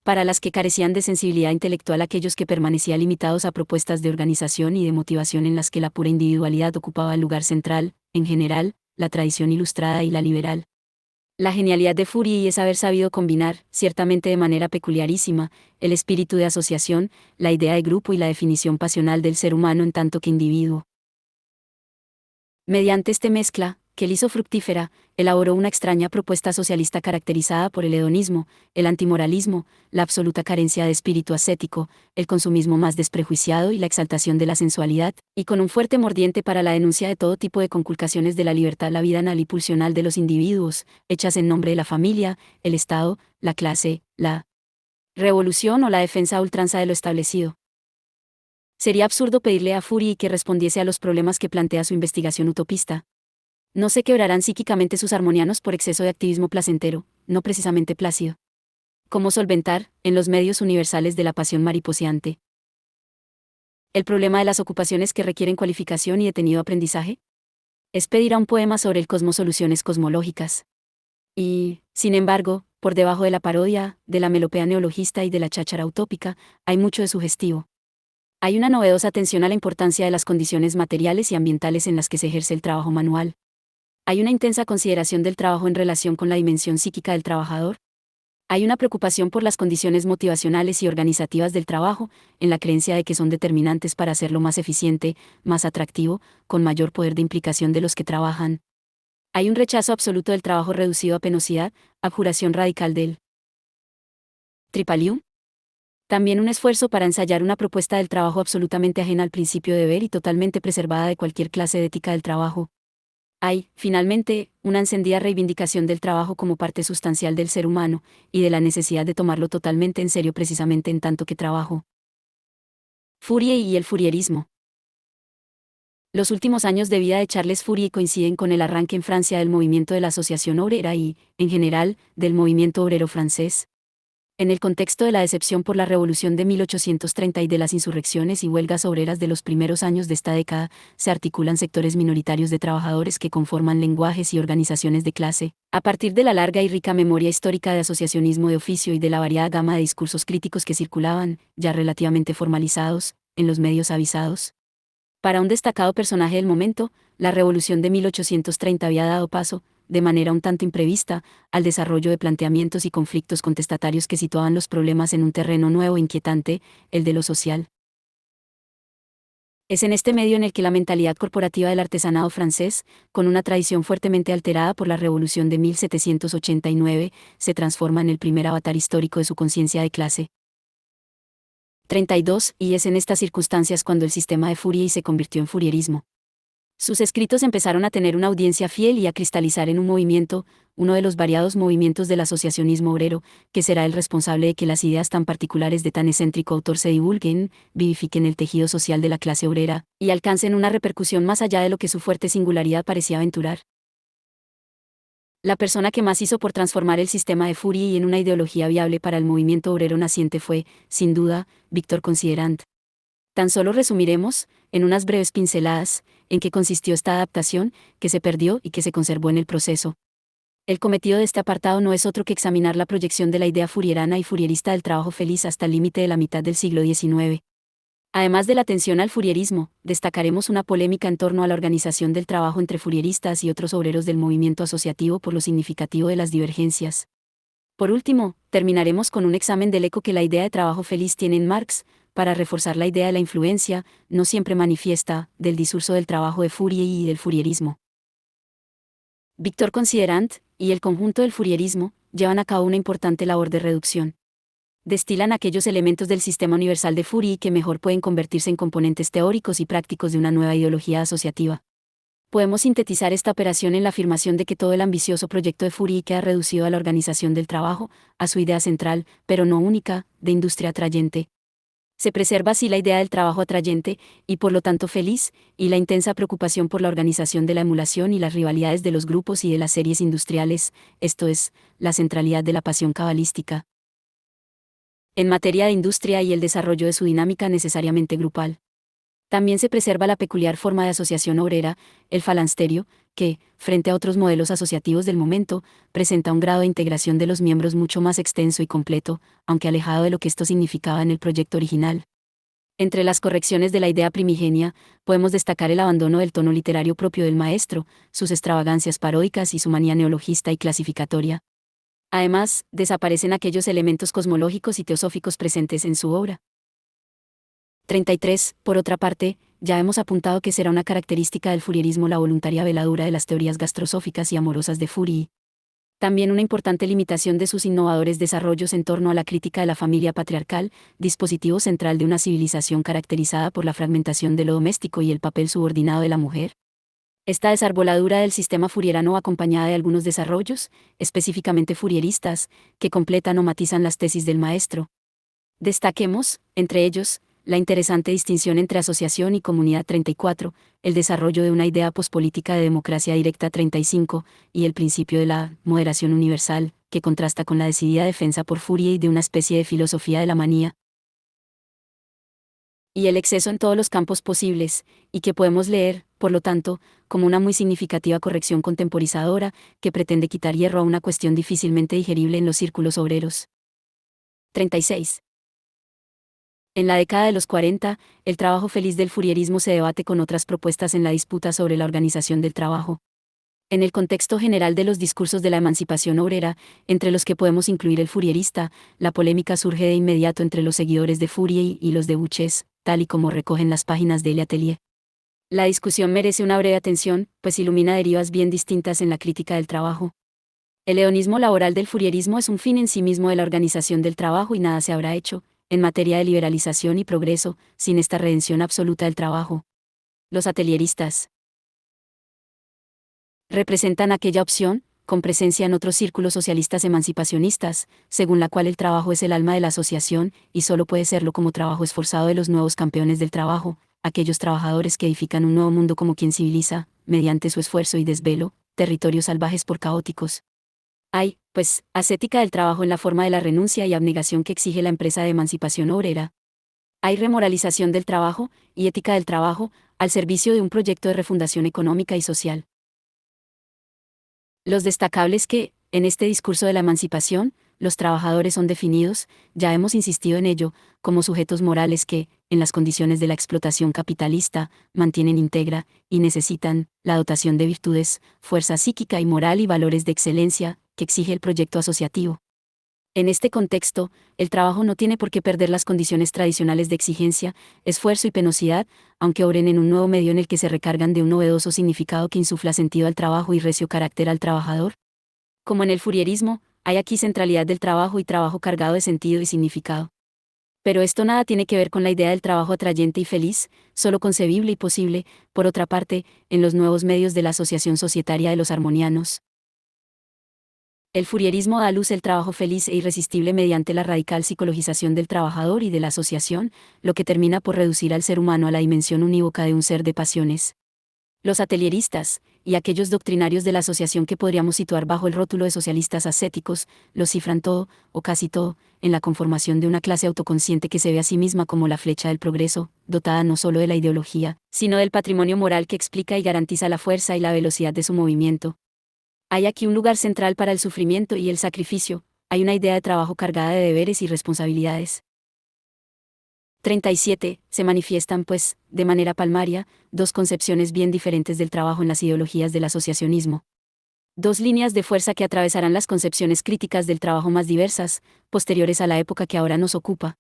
para las que carecían de sensibilidad intelectual aquellos que permanecían limitados a propuestas de organización y de motivación en las que la pura individualidad ocupaba el lugar central, en general, la tradición ilustrada y la liberal. La genialidad de Fourier es haber sabido combinar, ciertamente de manera peculiarísima, el espíritu de asociación, la idea de grupo y la definición pasional del ser humano en tanto que individuo. Mediante esta mezcla, que él hizo fructífera, elaboró una extraña propuesta socialista caracterizada por el hedonismo, el antimoralismo, la absoluta carencia de espíritu ascético, el consumismo más desprejuiciado y la exaltación de la sensualidad, y con un fuerte mordiente para la denuncia de todo tipo de conculcaciones de la libertad, la vida anal y pulsional de los individuos, hechas en nombre de la familia, el Estado, la clase, la revolución o la defensa a ultranza de lo establecido. Sería absurdo pedirle a Fourier que respondiese a los problemas que plantea su investigación utopista. No se quebrarán psíquicamente sus armonianos por exceso de activismo placentero, no precisamente plácido. ¿Cómo solventar, en los medios universales de la pasión mariposeante, el problema de las ocupaciones que requieren cualificación y detenido aprendizaje? Es pedir a un poema sobre el cosmos soluciones cosmológicas. Y, sin embargo, por debajo de la parodia, de la melopea neologista y de la cháchara utópica, hay mucho de sugestivo. Hay una novedosa atención a la importancia de las condiciones materiales y ambientales en las que se ejerce el trabajo manual. Hay una intensa consideración del trabajo en relación con la dimensión psíquica del trabajador. Hay una preocupación por las condiciones motivacionales y organizativas del trabajo, en la creencia de que son determinantes para hacerlo más eficiente, más atractivo, con mayor poder de implicación de los que trabajan. Hay un rechazo absoluto del trabajo reducido a penosidad, abjuración radical del tripalium. También un esfuerzo para ensayar una propuesta del trabajo absolutamente ajena al principio de deber y totalmente preservada de cualquier clase de ética del trabajo. Hay, finalmente, una encendida reivindicación del trabajo como parte sustancial del ser humano, y de la necesidad de tomarlo totalmente en serio precisamente en tanto que trabajo. Fourier y el Fourierismo. Los últimos años de vida de Charles Fourier coinciden con el arranque en Francia del movimiento de la Asociación Obrera y, en general, del movimiento obrero francés. En el contexto de la decepción por la Revolución de 1830 y de las insurrecciones y huelgas obreras de los primeros años de esta década, se articulan sectores minoritarios de trabajadores que conforman lenguajes y organizaciones de clase, a partir de la larga y rica memoria histórica de asociacionismo de oficio y de la variada gama de discursos críticos que circulaban, ya relativamente formalizados, en los medios avisados. Para un destacado personaje del momento, la Revolución de 1830 había dado paso, de manera un tanto imprevista, al desarrollo de planteamientos y conflictos contestatarios que situaban los problemas en un terreno nuevo e inquietante, el de lo social. Es en este medio en el que la mentalidad corporativa del artesanado francés, con una tradición fuertemente alterada por la Revolución de 1789, se transforma en el primer avatar histórico de su conciencia de clase. 32, y es en estas circunstancias cuando el sistema de Fourier se convirtió en Fourierismo. Sus escritos empezaron a tener una audiencia fiel y a cristalizar en un movimiento, uno de los variados movimientos del asociacionismo obrero, que será el responsable de que las ideas tan particulares de tan excéntrico autor se divulguen, vivifiquen el tejido social de la clase obrera, y alcancen una repercusión más allá de lo que su fuerte singularidad parecía aventurar. La persona que más hizo por transformar el sistema de Fourier en una ideología viable para el movimiento obrero naciente fue, sin duda, Victor Considerant. Tan solo resumiremos, en unas breves pinceladas, en qué consistió esta adaptación, que se perdió y que se conservó en el proceso. El cometido de este apartado no es otro que examinar la proyección de la idea fourierana y fourierista del trabajo feliz hasta el límite de la mitad del siglo XIX. Además de la atención al fourierismo, destacaremos una polémica en torno a la organización del trabajo entre fourieristas y otros obreros del movimiento asociativo por lo significativo de las divergencias. Por último, terminaremos con un examen del eco que la idea de trabajo feliz tiene en Marx, para reforzar la idea de la influencia, no siempre manifiesta, del discurso del trabajo de Fourier y del fourierismo. Victor Considerant, y el conjunto del fourierismo, llevan a cabo una importante labor de reducción. Destilan aquellos elementos del sistema universal de Fourier que mejor pueden convertirse en componentes teóricos y prácticos de una nueva ideología asociativa. Podemos sintetizar esta operación en la afirmación de que todo el ambicioso proyecto de Fourier queda reducido a la organización del trabajo, a su idea central, pero no única, de industria atrayente. Se preserva así la idea del trabajo atrayente, y por lo tanto feliz, y la intensa preocupación por la organización de la emulación y las rivalidades de los grupos y de las series industriales, esto es, la centralidad de la pasión cabalística. En materia de industria y el desarrollo de su dinámica necesariamente grupal. También se preserva la peculiar forma de asociación obrera, el falansterio, que, frente a otros modelos asociativos del momento, presenta un grado de integración de los miembros mucho más extenso y completo, aunque alejado de lo que esto significaba en el proyecto original. Entre las correcciones de la idea primigenia, podemos destacar el abandono del tono literario propio del maestro, sus extravagancias paródicas y su manía neologista y clasificatoria. Además, desaparecen aquellos elementos cosmológicos y teosóficos presentes en su obra. 33. Por otra parte, ya hemos apuntado que será una característica del fourierismo la voluntaria veladura de las teorías gastrosóficas y amorosas de Fourier. También una importante limitación de sus innovadores desarrollos en torno a la crítica de la familia patriarcal, dispositivo central de una civilización caracterizada por la fragmentación de lo doméstico y el papel subordinado de la mujer. Esta desarboladura del sistema fourierano acompañada de algunos desarrollos, específicamente fourieristas, que completan o matizan las tesis del maestro. Destaquemos, entre ellos, la interesante distinción entre asociación y comunidad 34, el desarrollo de una idea pospolítica de democracia directa 35, y el principio de la moderación universal, que contrasta con la decidida defensa por Fourier de una especie de filosofía de la manía, y el exceso en todos los campos posibles, y que podemos leer, por lo tanto, como una muy significativa corrección contemporizadora, que pretende quitar hierro a una cuestión difícilmente digerible en los círculos obreros. 36. En la década de los 40, el trabajo feliz del fourierismo se debate con otras propuestas en la disputa sobre la organización del trabajo. En el contexto general de los discursos de la emancipación obrera, entre los que podemos incluir el fourierista, la polémica surge de inmediato entre los seguidores de Fourier y los de Bouchez, tal y como recogen las páginas de Le Atelier. La discusión merece una breve atención, pues ilumina derivas bien distintas en la crítica del trabajo. El hedonismo laboral del fourierismo es un fin en sí mismo de la organización del trabajo y nada se habrá hecho, en materia de liberalización y progreso, sin esta redención absoluta del trabajo. Los atelieristas representan aquella opción, con presencia en otros círculos socialistas emancipacionistas, según la cual el trabajo es el alma de la asociación, y solo puede serlo como trabajo esforzado de los nuevos campeones del trabajo, aquellos trabajadores que edifican un nuevo mundo como quien civiliza, mediante su esfuerzo y desvelo, territorios salvajes por caóticos. Hay, pues, ascética del trabajo en la forma de la renuncia y abnegación que exige la empresa de emancipación obrera. Hay remoralización del trabajo, y ética del trabajo, al servicio de un proyecto de refundación económica y social. Los destacables que, en este discurso de la emancipación, los trabajadores son definidos, ya hemos insistido en ello, como sujetos morales que, en las condiciones de la explotación capitalista, mantienen íntegra, y necesitan, la dotación de virtudes, fuerza psíquica y moral y valores de excelencia, que exige el proyecto asociativo. En este contexto, el trabajo no tiene por qué perder las condiciones tradicionales de exigencia, esfuerzo y penosidad, aunque obren en un nuevo medio en el que se recargan de un novedoso significado que insufla sentido al trabajo y recio carácter al trabajador. Como en el fourierismo, hay aquí centralidad del trabajo y trabajo cargado de sentido y significado. Pero esto nada tiene que ver con la idea del trabajo atrayente y feliz, solo concebible y posible, por otra parte, en los nuevos medios de la asociación societaria de los armonianos. El fourierismo da a luz el trabajo feliz e irresistible mediante la radical psicologización del trabajador y de la asociación, lo que termina por reducir al ser humano a la dimensión unívoca de un ser de pasiones. Los atelieristas, y aquellos doctrinarios de la asociación que podríamos situar bajo el rótulo de socialistas ascéticos, lo cifran todo, o casi todo, en la conformación de una clase autoconsciente que se ve a sí misma como la flecha del progreso, dotada no solo de la ideología, sino del patrimonio moral que explica y garantiza la fuerza y la velocidad de su movimiento. Hay aquí un lugar central para el sufrimiento y el sacrificio, hay una idea de trabajo cargada de deberes y responsabilidades. 37. Se manifiestan, pues, de manera palmaria, dos concepciones bien diferentes del trabajo en las ideologías del asociacionismo. Dos líneas de fuerza que atravesarán las concepciones críticas del trabajo más diversas, posteriores a la época que ahora nos ocupa.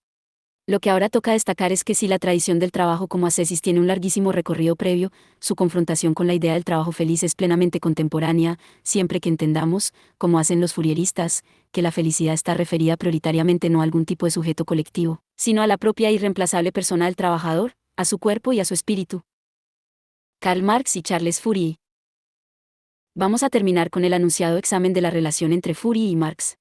Lo que ahora toca destacar es que si la tradición del trabajo como ascesis tiene un larguísimo recorrido previo, su confrontación con la idea del trabajo feliz es plenamente contemporánea, siempre que entendamos, como hacen los fourieristas, que la felicidad está referida prioritariamente no a algún tipo de sujeto colectivo, sino a la propia e irreemplazable persona del trabajador, a su cuerpo y a su espíritu. Karl Marx y Charles Fourier. Vamos a terminar con el anunciado examen de la relación entre Fourier y Marx.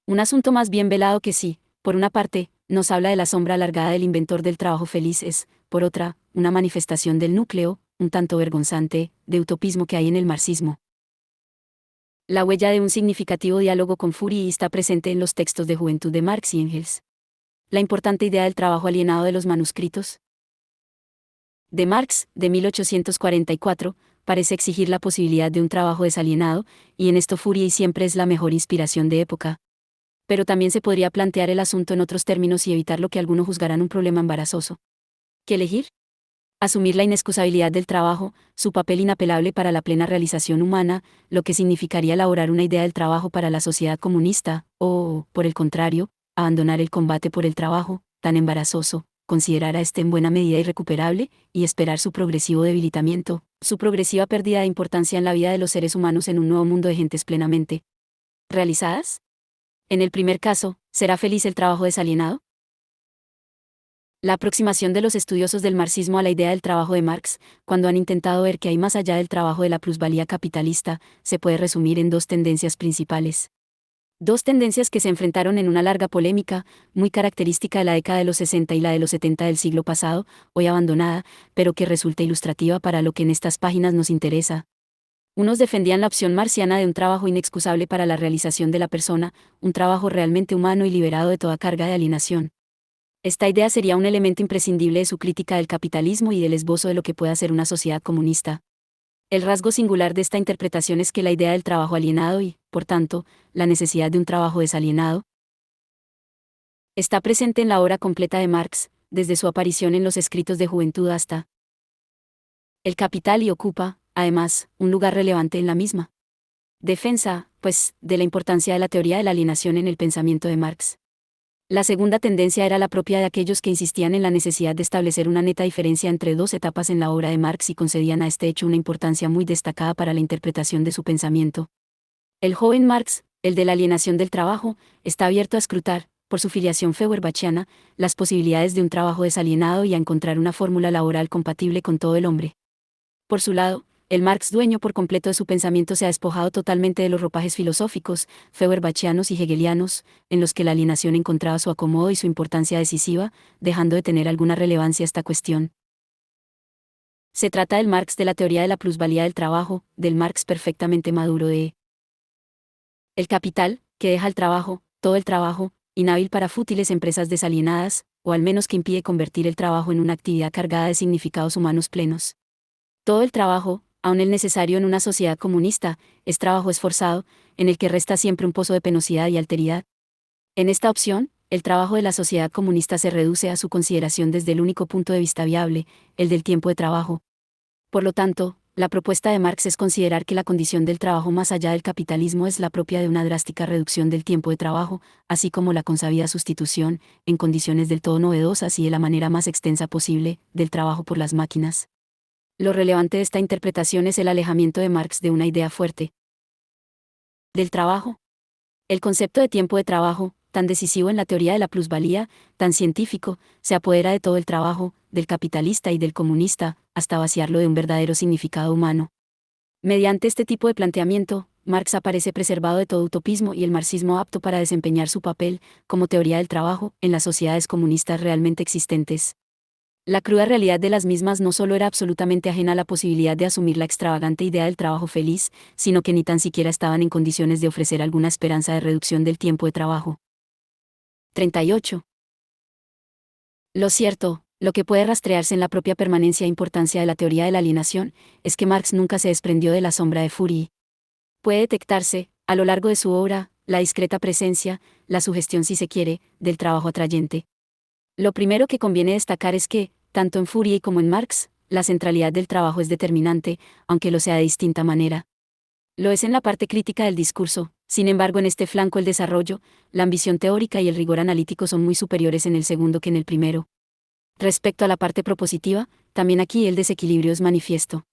Un asunto más bien velado que sí, por una parte, nos habla de la sombra alargada del inventor del trabajo feliz es, por otra, una manifestación del núcleo, un tanto vergonzante, de utopismo que hay en el marxismo. La huella de un significativo diálogo con Fourier está presente en los textos de juventud de Marx y Engels. La importante idea del trabajo alienado de los manuscritos de Marx, de 1844, parece exigir la posibilidad de un trabajo desalienado, y en esto Fourier siempre es la mejor inspiración de época. Pero también se podría plantear el asunto en otros términos y evitar lo que algunos juzgarán un problema embarazoso. ¿Qué elegir? Asumir la inexcusabilidad del trabajo, su papel inapelable para la plena realización humana, lo que significaría elaborar una idea del trabajo para la sociedad comunista, o, por el contrario, abandonar el combate por el trabajo, tan embarazoso, considerar a este en buena medida irrecuperable, y esperar su progresivo debilitamiento, su progresiva pérdida de importancia en la vida de los seres humanos en un nuevo mundo de gentes plenamente realizadas. En el primer caso, ¿será feliz el trabajo desalienado? La aproximación de los estudiosos del marxismo a la idea del trabajo de Marx, cuando han intentado ver que hay más allá del trabajo de la plusvalía capitalista, se puede resumir en dos tendencias principales. Dos tendencias que se enfrentaron en una larga polémica, muy característica de la década de los 60 y la de los 70 del siglo pasado, hoy abandonada, pero que resulta ilustrativa para lo que en estas páginas nos interesa. Unos defendían la opción marciana de un trabajo inexcusable para la realización de la persona, un trabajo realmente humano y liberado de toda carga de alienación. Esta idea sería un elemento imprescindible de su crítica del capitalismo y del esbozo de lo que pueda ser una sociedad comunista. El rasgo singular de esta interpretación es que la idea del trabajo alienado y, por tanto, la necesidad de un trabajo desalienado, está presente en la obra completa de Marx, desde su aparición en los escritos de juventud hasta El Capital y ocupa, además, un lugar relevante en la misma defensa, pues, de la importancia de la teoría de la alienación en el pensamiento de Marx. La segunda tendencia era la propia de aquellos que insistían en la necesidad de establecer una neta diferencia entre dos etapas en la obra de Marx y concedían a este hecho una importancia muy destacada para la interpretación de su pensamiento. El joven Marx, el de la alienación del trabajo, está abierto a escrutar, por su filiación feuerbachiana, las posibilidades de un trabajo desalienado y a encontrar una fórmula laboral compatible con todo el hombre. Por su lado, el Marx dueño por completo de su pensamiento se ha despojado totalmente de los ropajes filosóficos, feuerbachianos y hegelianos, en los que la alienación encontraba su acomodo y su importancia decisiva, dejando de tener alguna relevancia esta cuestión. Se trata del Marx de la teoría de la plusvalía del trabajo, del Marx perfectamente maduro de El Capital, que deja el trabajo, todo el trabajo, inhábil para fútiles empresas desalienadas, o al menos que impide convertir el trabajo en una actividad cargada de significados humanos plenos. Todo el trabajo, aun el necesario en una sociedad comunista, es trabajo esforzado, en el que resta siempre un pozo de penosidad y alteridad. En esta opción, el trabajo de la sociedad comunista se reduce a su consideración desde el único punto de vista viable, el del tiempo de trabajo. Por lo tanto, la propuesta de Marx es considerar que la condición del trabajo más allá del capitalismo es la propia de una drástica reducción del tiempo de trabajo, así como la consabida sustitución, en condiciones del todo novedosas y de la manera más extensa posible, del trabajo por las máquinas. Lo relevante de esta interpretación es el alejamiento de Marx de una idea fuerte del trabajo. El concepto de tiempo de trabajo, tan decisivo en la teoría de la plusvalía, tan científico, se apodera de todo el trabajo, del capitalista y del comunista, hasta vaciarlo de un verdadero significado humano. Mediante este tipo de planteamiento, Marx aparece preservado de todo utopismo y el marxismo apto para desempeñar su papel, como teoría del trabajo, en las sociedades comunistas realmente existentes. La cruda realidad de las mismas no solo era absolutamente ajena a la posibilidad de asumir la extravagante idea del trabajo feliz, sino que ni tan siquiera estaban en condiciones de ofrecer alguna esperanza de reducción del tiempo de trabajo. 38. Lo cierto, lo que puede rastrearse en la propia permanencia e importancia de la teoría de la alienación, es que Marx nunca se desprendió de la sombra de Fourier. Puede detectarse, a lo largo de su obra, la discreta presencia, la sugestión si se quiere, del trabajo atrayente. Lo primero que conviene destacar es que, tanto en Fourier como en Marx, la centralidad del trabajo es determinante, aunque lo sea de distinta manera. Lo es en la parte crítica del discurso, sin embargo en este flanco el desarrollo, la ambición teórica y el rigor analítico son muy superiores en el segundo que en el primero. Respecto a la parte propositiva, también aquí el desequilibrio es manifiesto.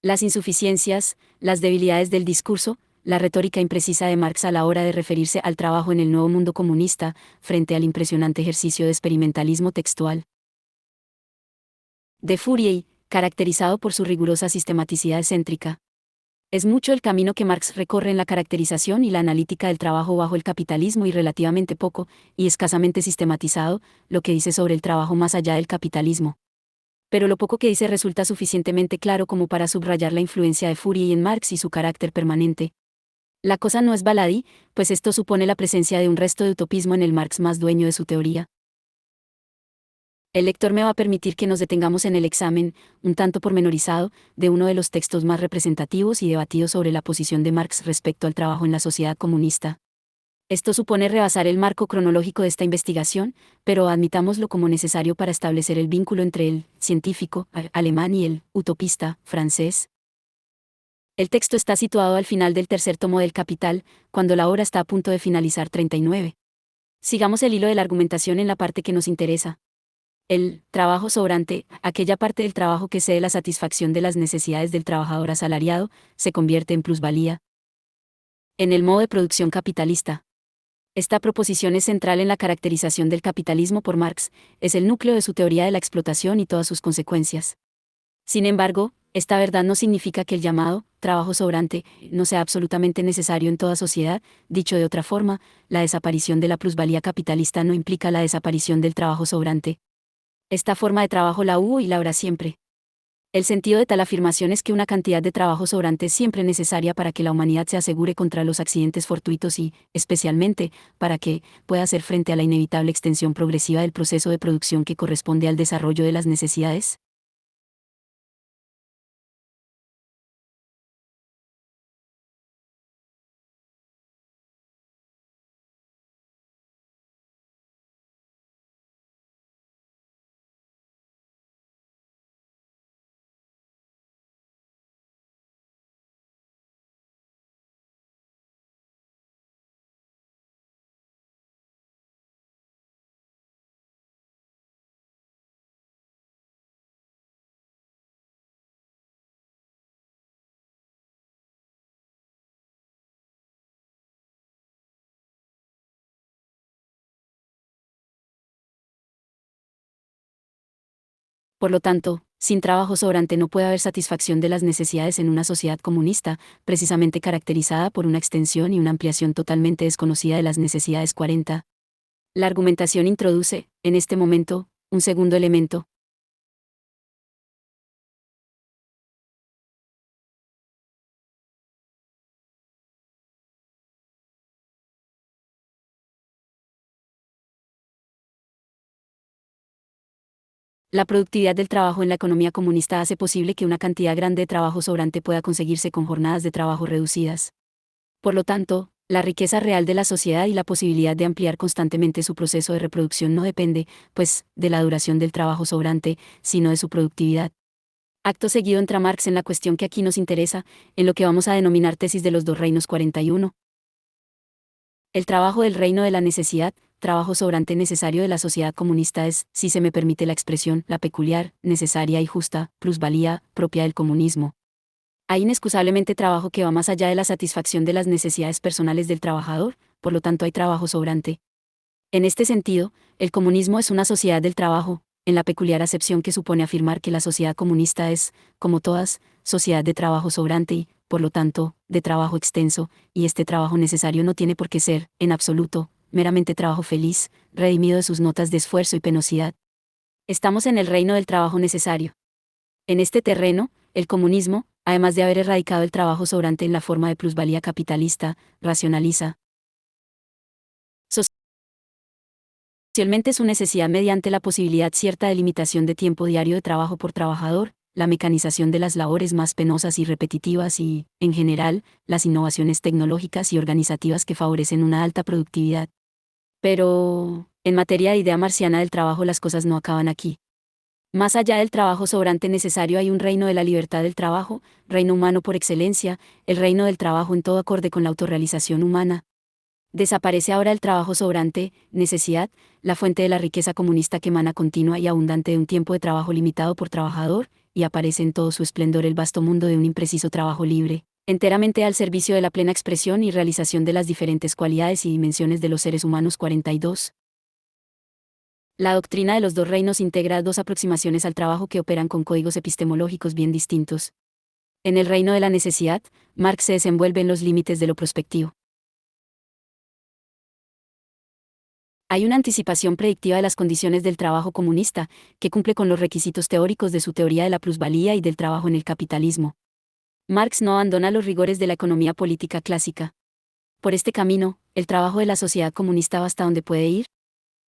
Las insuficiencias, las debilidades del discurso, la retórica imprecisa de Marx a la hora de referirse al trabajo en el nuevo mundo comunista, frente al impresionante ejercicio de experimentalismo textual de Fourier, caracterizado por su rigurosa sistematicidad excéntrica. Es mucho el camino que Marx recorre en la caracterización y la analítica del trabajo bajo el capitalismo y relativamente poco, y escasamente sistematizado, lo que dice sobre el trabajo más allá del capitalismo. Pero lo poco que dice resulta suficientemente claro como para subrayar la influencia de Fourier en Marx y su carácter permanente. La cosa no es baladí, pues esto supone la presencia de un resto de utopismo en el Marx más dueño de su teoría. El lector me va a permitir que nos detengamos en el examen, un tanto pormenorizado, de uno de los textos más representativos y debatidos sobre la posición de Marx respecto al trabajo en la sociedad comunista. Esto supone rebasar el marco cronológico de esta investigación, pero admitámoslo como necesario para establecer el vínculo entre el científico alemán y el utopista francés. El texto está situado al final del tercer tomo del Capital, cuando la obra está a punto de finalizar 39. Sigamos el hilo de la argumentación en la parte que nos interesa. El trabajo sobrante, aquella parte del trabajo que cede la satisfacción de las necesidades del trabajador asalariado, se convierte en plusvalía. En el modo de producción capitalista. Esta proposición es central en la caracterización del capitalismo por Marx, es el núcleo de su teoría de la explotación y todas sus consecuencias. Sin embargo, esta verdad no significa que el llamado trabajo sobrante, no sea absolutamente necesario en toda sociedad. Dicho de otra forma, la desaparición de la plusvalía capitalista no implica la desaparición del trabajo sobrante. Esta forma de trabajo la hubo y la habrá siempre. El sentido de tal afirmación es que una cantidad de trabajo sobrante es siempre necesaria para que la humanidad se asegure contra los accidentes fortuitos y, especialmente, para que pueda hacer frente a la inevitable extensión progresiva del proceso de producción que corresponde al desarrollo de las necesidades. Por lo tanto, sin trabajo sobrante no puede haber satisfacción de las necesidades en una sociedad comunista, precisamente caracterizada por una extensión y una ampliación totalmente desconocida de las necesidades 40. La argumentación introduce, en este momento, un segundo elemento. La productividad del trabajo en la economía comunista hace posible que una cantidad grande de trabajo sobrante pueda conseguirse con jornadas de trabajo reducidas. Por lo tanto, la riqueza real de la sociedad y la posibilidad de ampliar constantemente su proceso de reproducción no depende, pues, de la duración del trabajo sobrante, sino de su productividad. Acto seguido entra Marx en la cuestión que aquí nos interesa, en lo que vamos a denominar tesis de los dos reinos 41. El trabajo del reino de la necesidad, trabajo sobrante necesario de la sociedad comunista es, si se me permite la expresión, la peculiar, necesaria y justa, plusvalía, propia del comunismo. Hay inexcusablemente trabajo que va más allá de la satisfacción de las necesidades personales del trabajador, por lo tanto hay trabajo sobrante. En este sentido, el comunismo es una sociedad del trabajo, en la peculiar acepción que supone afirmar que la sociedad comunista es, como todas, sociedad de trabajo sobrante y, por lo tanto, de trabajo extenso, y este trabajo necesario no tiene por qué ser, en absoluto, meramente trabajo feliz, redimido de sus notas de esfuerzo y penosidad. Estamos en el reino del trabajo necesario. En este terreno, el comunismo, además de haber erradicado el trabajo sobrante en la forma de plusvalía capitalista, racionaliza socialmente su necesidad mediante la posibilidad cierta de limitación de tiempo diario de trabajo por trabajador, la mecanización de las labores más penosas y repetitivas y, en general, las innovaciones tecnológicas y organizativas que favorecen una alta productividad. Pero, en materia de idea marciana del trabajo las cosas no acaban aquí. Más allá del trabajo sobrante necesario hay un reino de la libertad del trabajo, reino humano por excelencia, el reino del trabajo en todo acorde con la autorrealización humana. Desaparece ahora el trabajo sobrante, necesidad, la fuente de la riqueza comunista que emana continua y abundante de un tiempo de trabajo limitado por trabajador, y aparece en todo su esplendor el vasto mundo de un impreciso trabajo libre, enteramente al servicio de la plena expresión y realización de las diferentes cualidades y dimensiones de los seres humanos 42. La doctrina de los dos reinos integra dos aproximaciones al trabajo que operan con códigos epistemológicos bien distintos. En el reino de la necesidad, Marx se desenvuelve en los límites de lo prospectivo. Hay una anticipación predictiva de las condiciones del trabajo comunista, que cumple con los requisitos teóricos de su teoría de la plusvalía y del trabajo en el capitalismo. Marx no abandona los rigores de la economía política clásica. Por este camino, el trabajo de la sociedad comunista va hasta donde puede ir.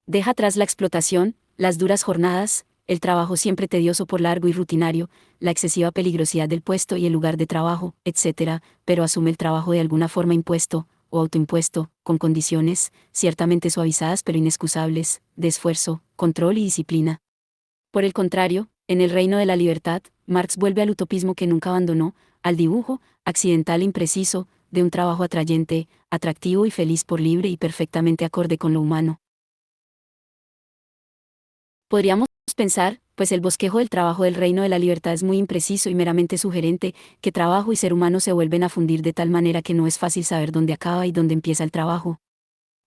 Deja atrás la explotación, las duras jornadas, el trabajo siempre tedioso por largo y rutinario, la excesiva peligrosidad del puesto y el lugar de trabajo, etc., pero asume el trabajo de alguna forma impuesto, o autoimpuesto, con condiciones, ciertamente suavizadas pero inexcusables, de esfuerzo, control y disciplina. Por el contrario, en el reino de la libertad, Marx vuelve al utopismo que nunca abandonó, al dibujo, accidental e impreciso, de un trabajo atrayente, atractivo y feliz por libre y perfectamente acorde con lo humano. Podríamos pensar, pues el bosquejo del trabajo del reino de la libertad es muy impreciso y meramente sugerente, que trabajo y ser humano se vuelven a fundir de tal manera que no es fácil saber dónde acaba y dónde empieza el trabajo.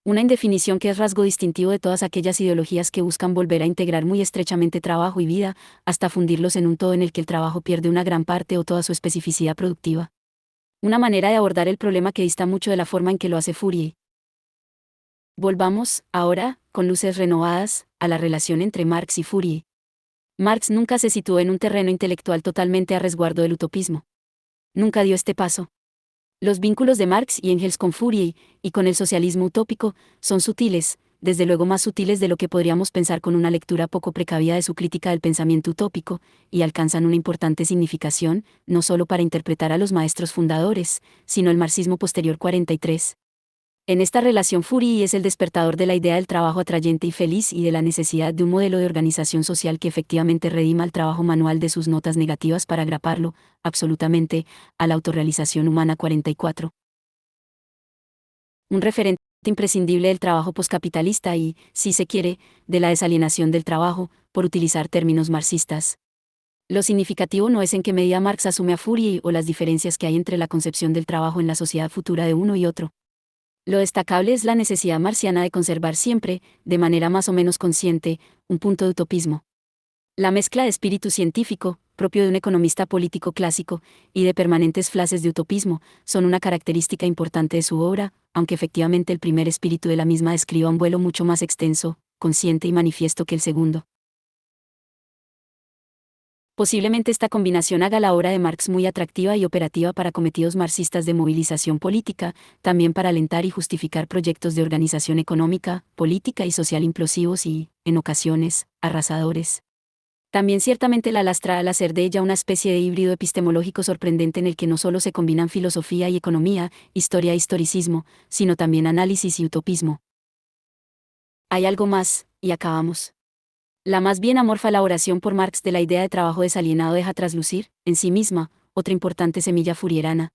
Una indefinición que es rasgo distintivo de todas aquellas ideologías que buscan volver a integrar muy estrechamente trabajo y vida, hasta fundirlos en un todo en el que el trabajo pierde una gran parte o toda su especificidad productiva. Una manera de abordar el problema que dista mucho de la forma en que lo hace Fourier. Volvamos, ahora, con luces renovadas, a la relación entre Marx y Fourier. Marx nunca se situó en un terreno intelectual totalmente a resguardo del utopismo. Nunca dio este paso. Los vínculos de Marx y Engels con Fourier, y con el socialismo utópico, son sutiles, desde luego más sutiles de lo que podríamos pensar con una lectura poco precavida de su crítica del pensamiento utópico, y alcanzan una importante significación, no solo para interpretar a los maestros fundadores, sino el marxismo posterior 43. En esta relación Fourier es el despertador de la idea del trabajo atrayente y feliz y de la necesidad de un modelo de organización social que efectivamente redima el trabajo manual de sus notas negativas para agraparlo, absolutamente, a la autorrealización humana 44. Un referente imprescindible del trabajo poscapitalista y, si se quiere, de la desalienación del trabajo, por utilizar términos marxistas. Lo significativo no es en qué medida Marx asume a Fourier o las diferencias que hay entre la concepción del trabajo en la sociedad futura de uno y otro. Lo destacable es la necesidad marxiana de conservar siempre, de manera más o menos consciente, un punto de utopismo. La mezcla de espíritu científico, propio de un economista político clásico, y de permanentes flashes de utopismo, son una característica importante de su obra, aunque efectivamente el primer espíritu de la misma describa un vuelo mucho más extenso, consciente y manifiesto que el segundo. Posiblemente esta combinación haga la obra de Marx muy atractiva y operativa para cometidos marxistas de movilización política, también para alentar y justificar proyectos de organización económica, política y social implosivos y, en ocasiones, arrasadores. También ciertamente la lastra al hacer de ella una especie de híbrido epistemológico sorprendente en el que no solo se combinan filosofía y economía, historia e historicismo, sino también análisis y utopismo. Hay algo más, y acabamos. La más bien amorfa elaboración por Marx de la idea de trabajo desalienado deja traslucir, en sí misma, otra importante semilla fourierana.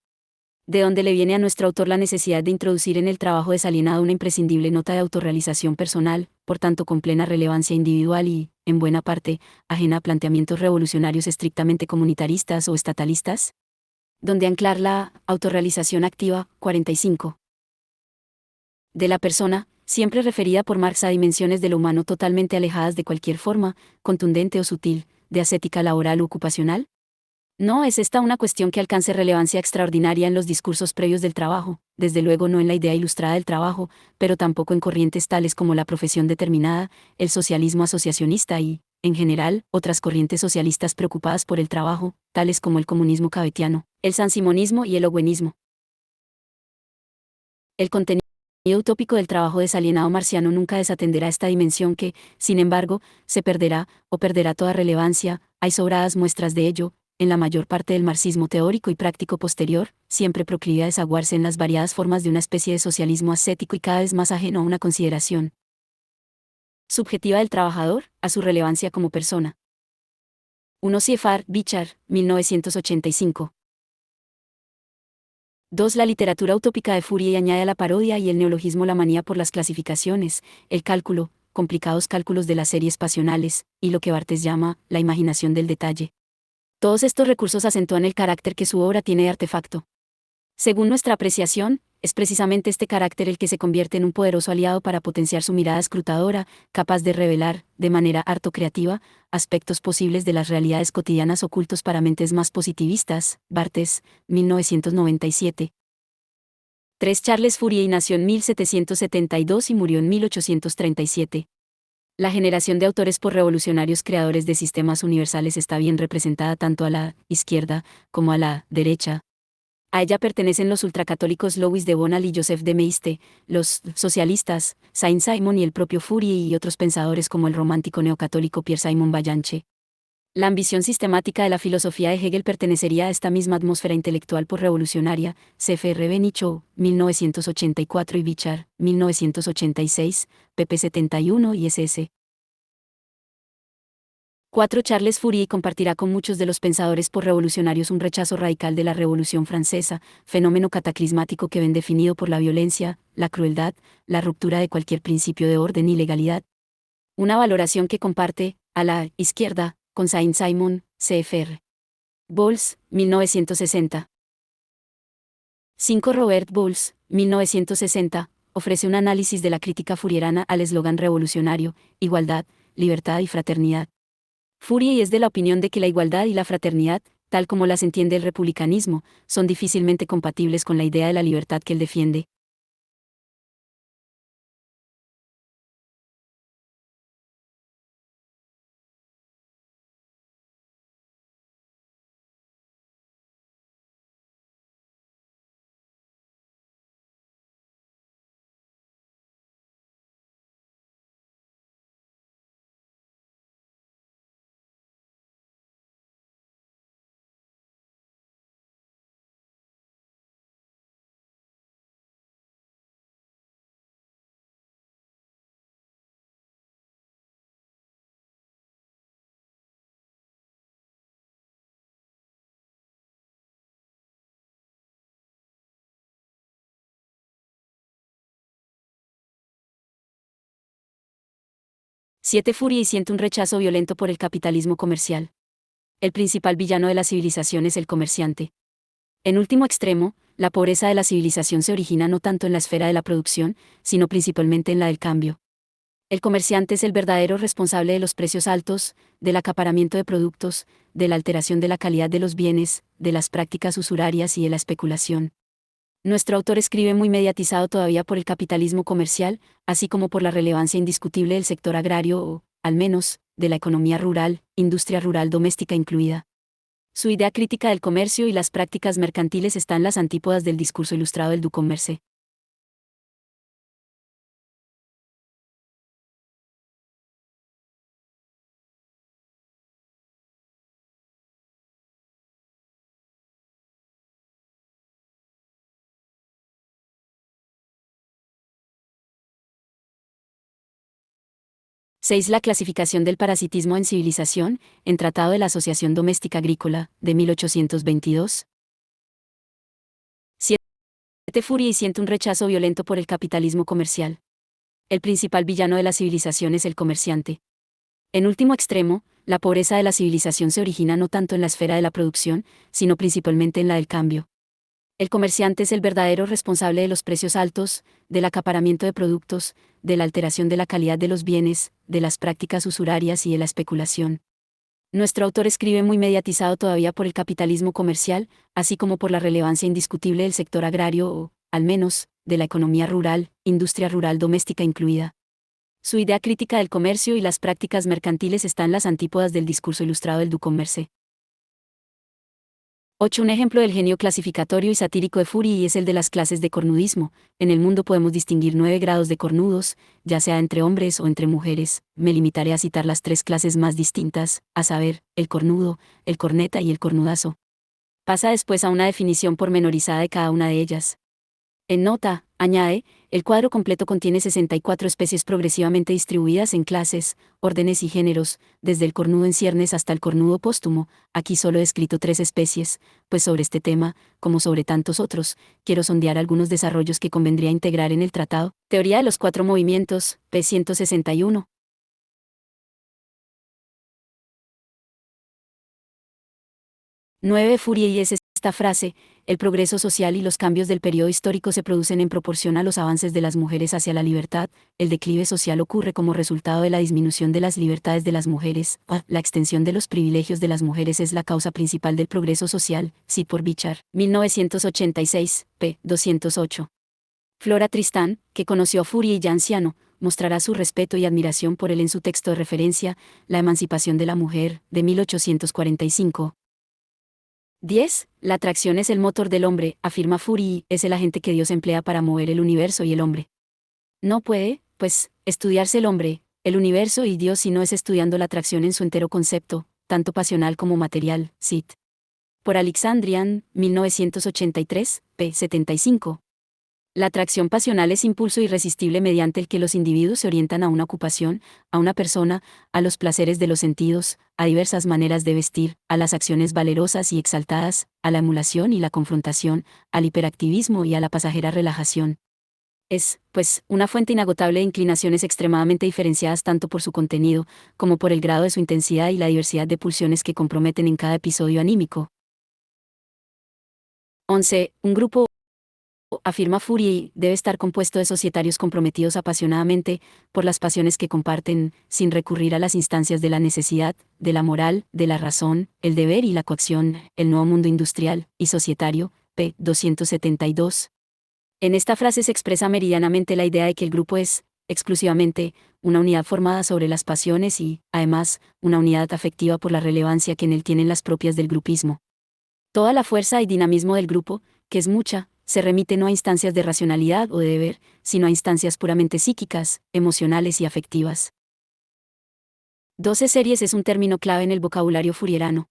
De donde le viene a nuestro autor la necesidad de introducir en el trabajo desalienado una imprescindible nota de autorrealización personal, por tanto con plena relevancia individual y, en buena parte, ajena a planteamientos revolucionarios estrictamente comunitaristas o estatalistas? Donde anclar la autorrealización activa, 45. De la persona, siempre referida por Marx a dimensiones de lo humano totalmente alejadas de cualquier forma, contundente o sutil, de ascética laboral u ocupacional? No es esta una cuestión que alcance relevancia extraordinaria en los discursos previos del trabajo, desde luego no en la idea ilustrada del trabajo, pero tampoco en corrientes tales como la profesión determinada, el socialismo asociacionista y, en general, otras corrientes socialistas preocupadas por el trabajo, tales como el comunismo cabetiano, el sansimonismo y el owenismo. El contenido utópico del trabajo desalienado marciano nunca desatenderá esta dimensión que, sin embargo, se perderá, o perderá toda relevancia, hay sobradas muestras de ello, en la mayor parte del marxismo teórico y práctico posterior, siempre proclive a desaguarse en las variadas formas de una especie de socialismo ascético y cada vez más ajeno a una consideración subjetiva del trabajador, a su relevancia como persona. 1. Siefar, Bichar, 1985. 2. La literatura utópica de Fourier añade a la parodia y el neologismo la manía por las clasificaciones, el cálculo, complicados cálculos de las series pasionales, y lo que Barthes llama, la imaginación del detalle. Todos estos recursos acentúan el carácter que su obra tiene de artefacto. Según nuestra apreciación, es precisamente este carácter el que se convierte en un poderoso aliado para potenciar su mirada escrutadora, capaz de revelar, de manera harto creativa, aspectos posibles de las realidades cotidianas ocultos para mentes más positivistas. Barthes, 1997. 3. Charles Fourier nació en 1772 y murió en 1837. La generación de autores posrevolucionarios creadores de sistemas universales está bien representada tanto a la izquierda como a la derecha. A ella pertenecen los ultracatólicos Louis de Bonald y Joseph de Maistre, los socialistas, Saint-Simon y el propio Fourier y otros pensadores como el romántico neocatólico Pierre-Simon Ballanche. La ambición sistemática de la filosofía de Hegel pertenecería a esta misma atmósfera intelectual posrevolucionaria, C.F.R. Benicio, 1984 y Bichar, 1986, pp. 71 y ss. 4. Charles Fourier compartirá con muchos de los pensadores posrevolucionarios un rechazo radical de la Revolución Francesa, fenómeno cataclismático que ven definido por la violencia, la crueldad, la ruptura de cualquier principio de orden y legalidad. Una valoración que comparte, a la izquierda, con Saint-Simon, C.F.R. Bowles, 1960. 5. Robert Bowles, 1960, ofrece un análisis de la crítica fourierana al eslogan revolucionario, igualdad, libertad y fraternidad. Fourier es de la opinión de que la igualdad y la fraternidad, tal como las entiende el republicanismo, son difícilmente compatibles con la idea de la libertad que él defiende. Siete Furia y siente un rechazo violento por el capitalismo comercial. El principal villano de la civilización es el comerciante. En último extremo, la pobreza de la civilización se origina no tanto en la esfera de la producción, sino principalmente en la del cambio. El comerciante es el verdadero responsable de los precios altos, del acaparamiento de productos, de la alteración de la calidad de los bienes, de las prácticas usurarias y de la especulación. Nuestro autor escribe muy mediatizado todavía por el capitalismo comercial, así como por la relevancia indiscutible del sector agrario o, al menos, de la economía rural, industria rural doméstica incluida. Su idea crítica del comercio y las prácticas mercantiles están en las antípodas del discurso ilustrado del Du Commerce. Seis La clasificación del parasitismo en civilización, en Tratado de la Asociación Doméstica Agrícola, de 1822. 7 Furia y siente un rechazo violento por el capitalismo comercial. El principal villano de la civilización es el comerciante. En último extremo, la pobreza de la civilización se origina no tanto en la esfera de la producción, sino principalmente en la del cambio. El comerciante es el verdadero responsable de los precios altos, del acaparamiento de productos, de la alteración de la calidad de los bienes, de las prácticas usurarias y de la especulación. Nuestro autor escribe muy mediatizado todavía por el capitalismo comercial, así como por la relevancia indiscutible del sector agrario o, al menos, de la economía rural, industria rural doméstica incluida. Su idea crítica del comercio y las prácticas mercantiles están en las antípodas del discurso ilustrado del Du Commerce. 8. Un ejemplo del genio clasificatorio y satírico de Fourier es el de las clases de cornudismo. En el mundo podemos distinguir 9 grados de cornudos, ya sea entre hombres o entre mujeres. Me limitaré a citar las 3 clases más distintas, a saber, el cornudo, el corneta y el cornudazo. Pasa después a una definición pormenorizada de cada una de ellas. En nota, añade, el cuadro completo contiene 64 especies progresivamente distribuidas en clases, órdenes y géneros, desde el cornudo en ciernes hasta el cornudo póstumo. Aquí solo he escrito 3 especies, pues sobre este tema, como sobre tantos otros, quiero sondear algunos desarrollos que convendría integrar en el tratado. Teoría de los 4 movimientos, p. 161. 9. Fourier y es esta frase: el progreso social y los cambios del periodo histórico se producen en proporción a los avances de las mujeres hacia la libertad. El declive social ocurre como resultado de la disminución de las libertades de las mujeres. La extensión de los privilegios de las mujeres es la causa principal del progreso social. Cit por Bichard, 1986, p. 208. Flora Tristán, que conoció a Fourier ya anciano, mostrará su respeto y admiración por él en su texto de referencia, La emancipación de la mujer, de 1845. 10. La atracción es el motor del hombre, afirma Fourier, es el agente que Dios emplea para mover el universo y el hombre. No puede, pues, estudiarse el universo y Dios si no es estudiando la atracción en su entero concepto, tanto pasional como material. Cit. Por Alexandrian, 1983, p. 75. La atracción pasional es impulso irresistible mediante el que los individuos se orientan a una ocupación, a una persona, a los placeres de los sentidos, a diversas maneras de vestir, a las acciones valerosas y exaltadas, a la emulación y la confrontación, al hiperactivismo y a la pasajera relajación. Es, pues, una fuente inagotable de inclinaciones extremadamente diferenciadas tanto por su contenido, como por el grado de su intensidad y la diversidad de pulsiones que comprometen en cada episodio anímico. 11. Un grupo Afirma Fourier, debe estar compuesto de societarios comprometidos apasionadamente por las pasiones que comparten, sin recurrir a las instancias de la necesidad, de la moral, de la razón, el deber y la coacción. El nuevo mundo industrial y societario, p. 272. En esta frase se expresa meridianamente la idea de que el grupo es, exclusivamente, una unidad formada sobre las pasiones y, además, una unidad afectiva por la relevancia que en él tienen las propias del grupismo. Toda la fuerza y dinamismo del grupo, que es mucha, se remite no a instancias de racionalidad o de deber, sino a instancias puramente psíquicas, emocionales y afectivas. 12 series es un término clave en el vocabulario fourierano.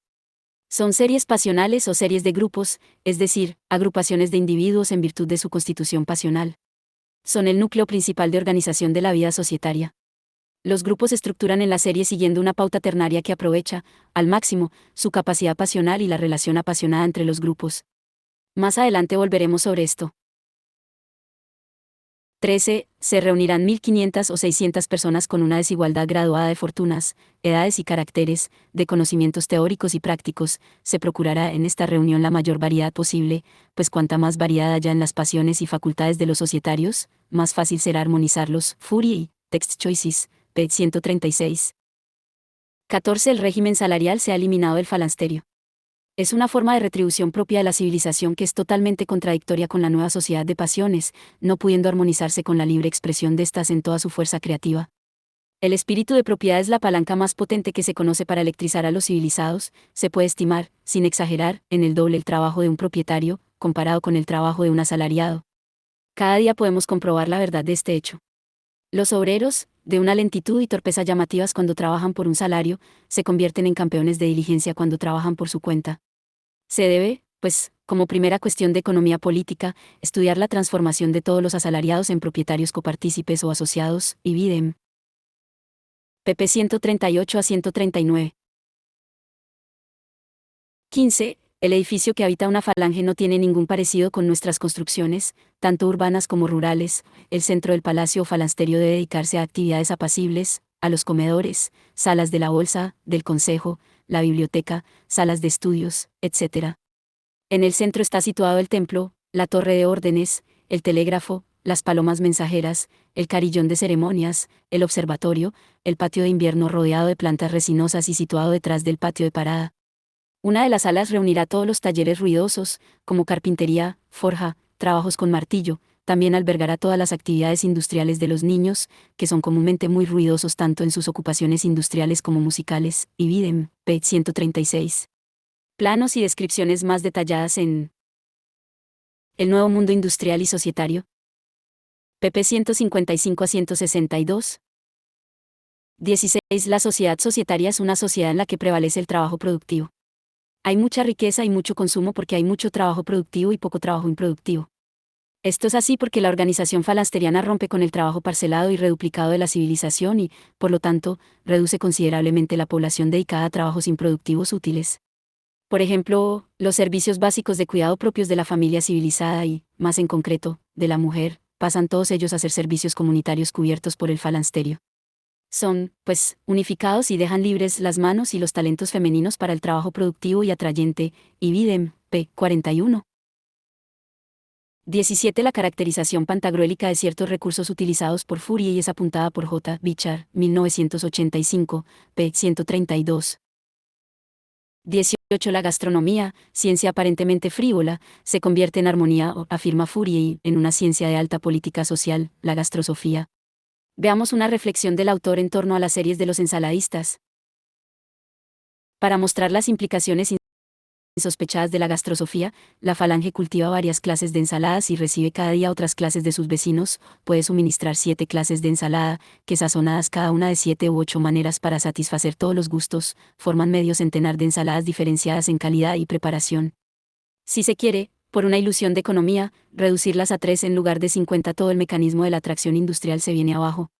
Son series pasionales o series de grupos, es decir, agrupaciones de individuos en virtud de su constitución pasional. Son el núcleo principal de organización de la vida societaria. Los grupos se estructuran en la serie siguiendo una pauta ternaria que aprovecha, al máximo, su capacidad pasional y la relación apasionada entre los grupos. Más adelante volveremos sobre esto. 13. Se reunirán 1500 o 600 personas con una desigualdad graduada de fortunas, edades y caracteres, de conocimientos teóricos y prácticos. Se procurará en esta reunión la mayor variedad posible, pues cuanta más variedad haya en las pasiones y facultades de los societarios, más fácil será armonizarlos. Fourier, Text Choices, p. 136. 14. El régimen salarial se ha eliminado del falansterio. Es una forma de retribución propia de la civilización que es totalmente contradictoria con la nueva sociedad de pasiones, no pudiendo armonizarse con la libre expresión de estas en toda su fuerza creativa. El espíritu de propiedad es la palanca más potente que se conoce para electrizar a los civilizados. Se puede estimar, sin exagerar, en el doble el trabajo de un propietario, comparado con el trabajo de un asalariado. Cada día podemos comprobar la verdad de este hecho. Los obreros, de una lentitud y torpeza llamativas cuando trabajan por un salario, se convierten en campeones de diligencia cuando trabajan por su cuenta. Se debe, pues, como primera cuestión de economía política, estudiar la transformación de todos los asalariados en propietarios copartícipes o asociados, y videm. pp. 138 a 139. 15. El edificio que habita una falange no tiene ningún parecido con nuestras construcciones, tanto urbanas como rurales. El centro del palacio o falansterio debe dedicarse a actividades apacibles, a los comedores, salas de la bolsa, del consejo, la biblioteca, salas de estudios, etc. En el centro está situado el templo, la torre de órdenes, el telégrafo, las palomas mensajeras, el carillón de ceremonias, el observatorio, el patio de invierno rodeado de plantas resinosas y situado detrás del patio de parada. Una de las salas reunirá todos los talleres ruidosos, como carpintería, forja, trabajos con martillo. También albergará todas las actividades industriales de los niños, que son comúnmente muy ruidosos tanto en sus ocupaciones industriales como musicales, y videm, p. 136. Planos y descripciones más detalladas en El nuevo mundo industrial y societario. pp. 155 a 162. 16. La sociedad societaria es una sociedad en la que prevalece el trabajo productivo. Hay mucha riqueza y mucho consumo porque hay mucho trabajo productivo y poco trabajo improductivo. Esto es así porque la organización falansteriana rompe con el trabajo parcelado y reduplicado de la civilización y, por lo tanto, reduce considerablemente la población dedicada a trabajos improductivos útiles. Por ejemplo, los servicios básicos de cuidado propios de la familia civilizada y, más en concreto, de la mujer, pasan todos ellos a ser servicios comunitarios cubiertos por el falansterio. Son, pues, unificados y dejan libres las manos y los talentos femeninos para el trabajo productivo y atrayente, y videm, p. 41. 17. La caracterización pantagruélica de ciertos recursos utilizados por Fourier es apuntada por J. Bichard, 1985, p. 132. 18. La gastronomía, ciencia aparentemente frívola, se convierte en armonía, afirma Fourier, en una ciencia de alta política social, la gastrosofía. Veamos una reflexión del autor en torno a las series de los ensaladistas. Para mostrar las implicaciones insospechadas de la gastrosofía, la falange cultiva varias clases de ensaladas y recibe cada día otras clases de sus vecinos. Puede suministrar 7 clases de ensalada, que sazonadas cada una de 7 u 8 maneras para satisfacer todos los gustos, forman medio centenar de ensaladas diferenciadas en calidad y preparación. Si se quiere, por una ilusión de economía, reducirlas a 3 en lugar de 50, todo el mecanismo de la atracción industrial se viene abajo.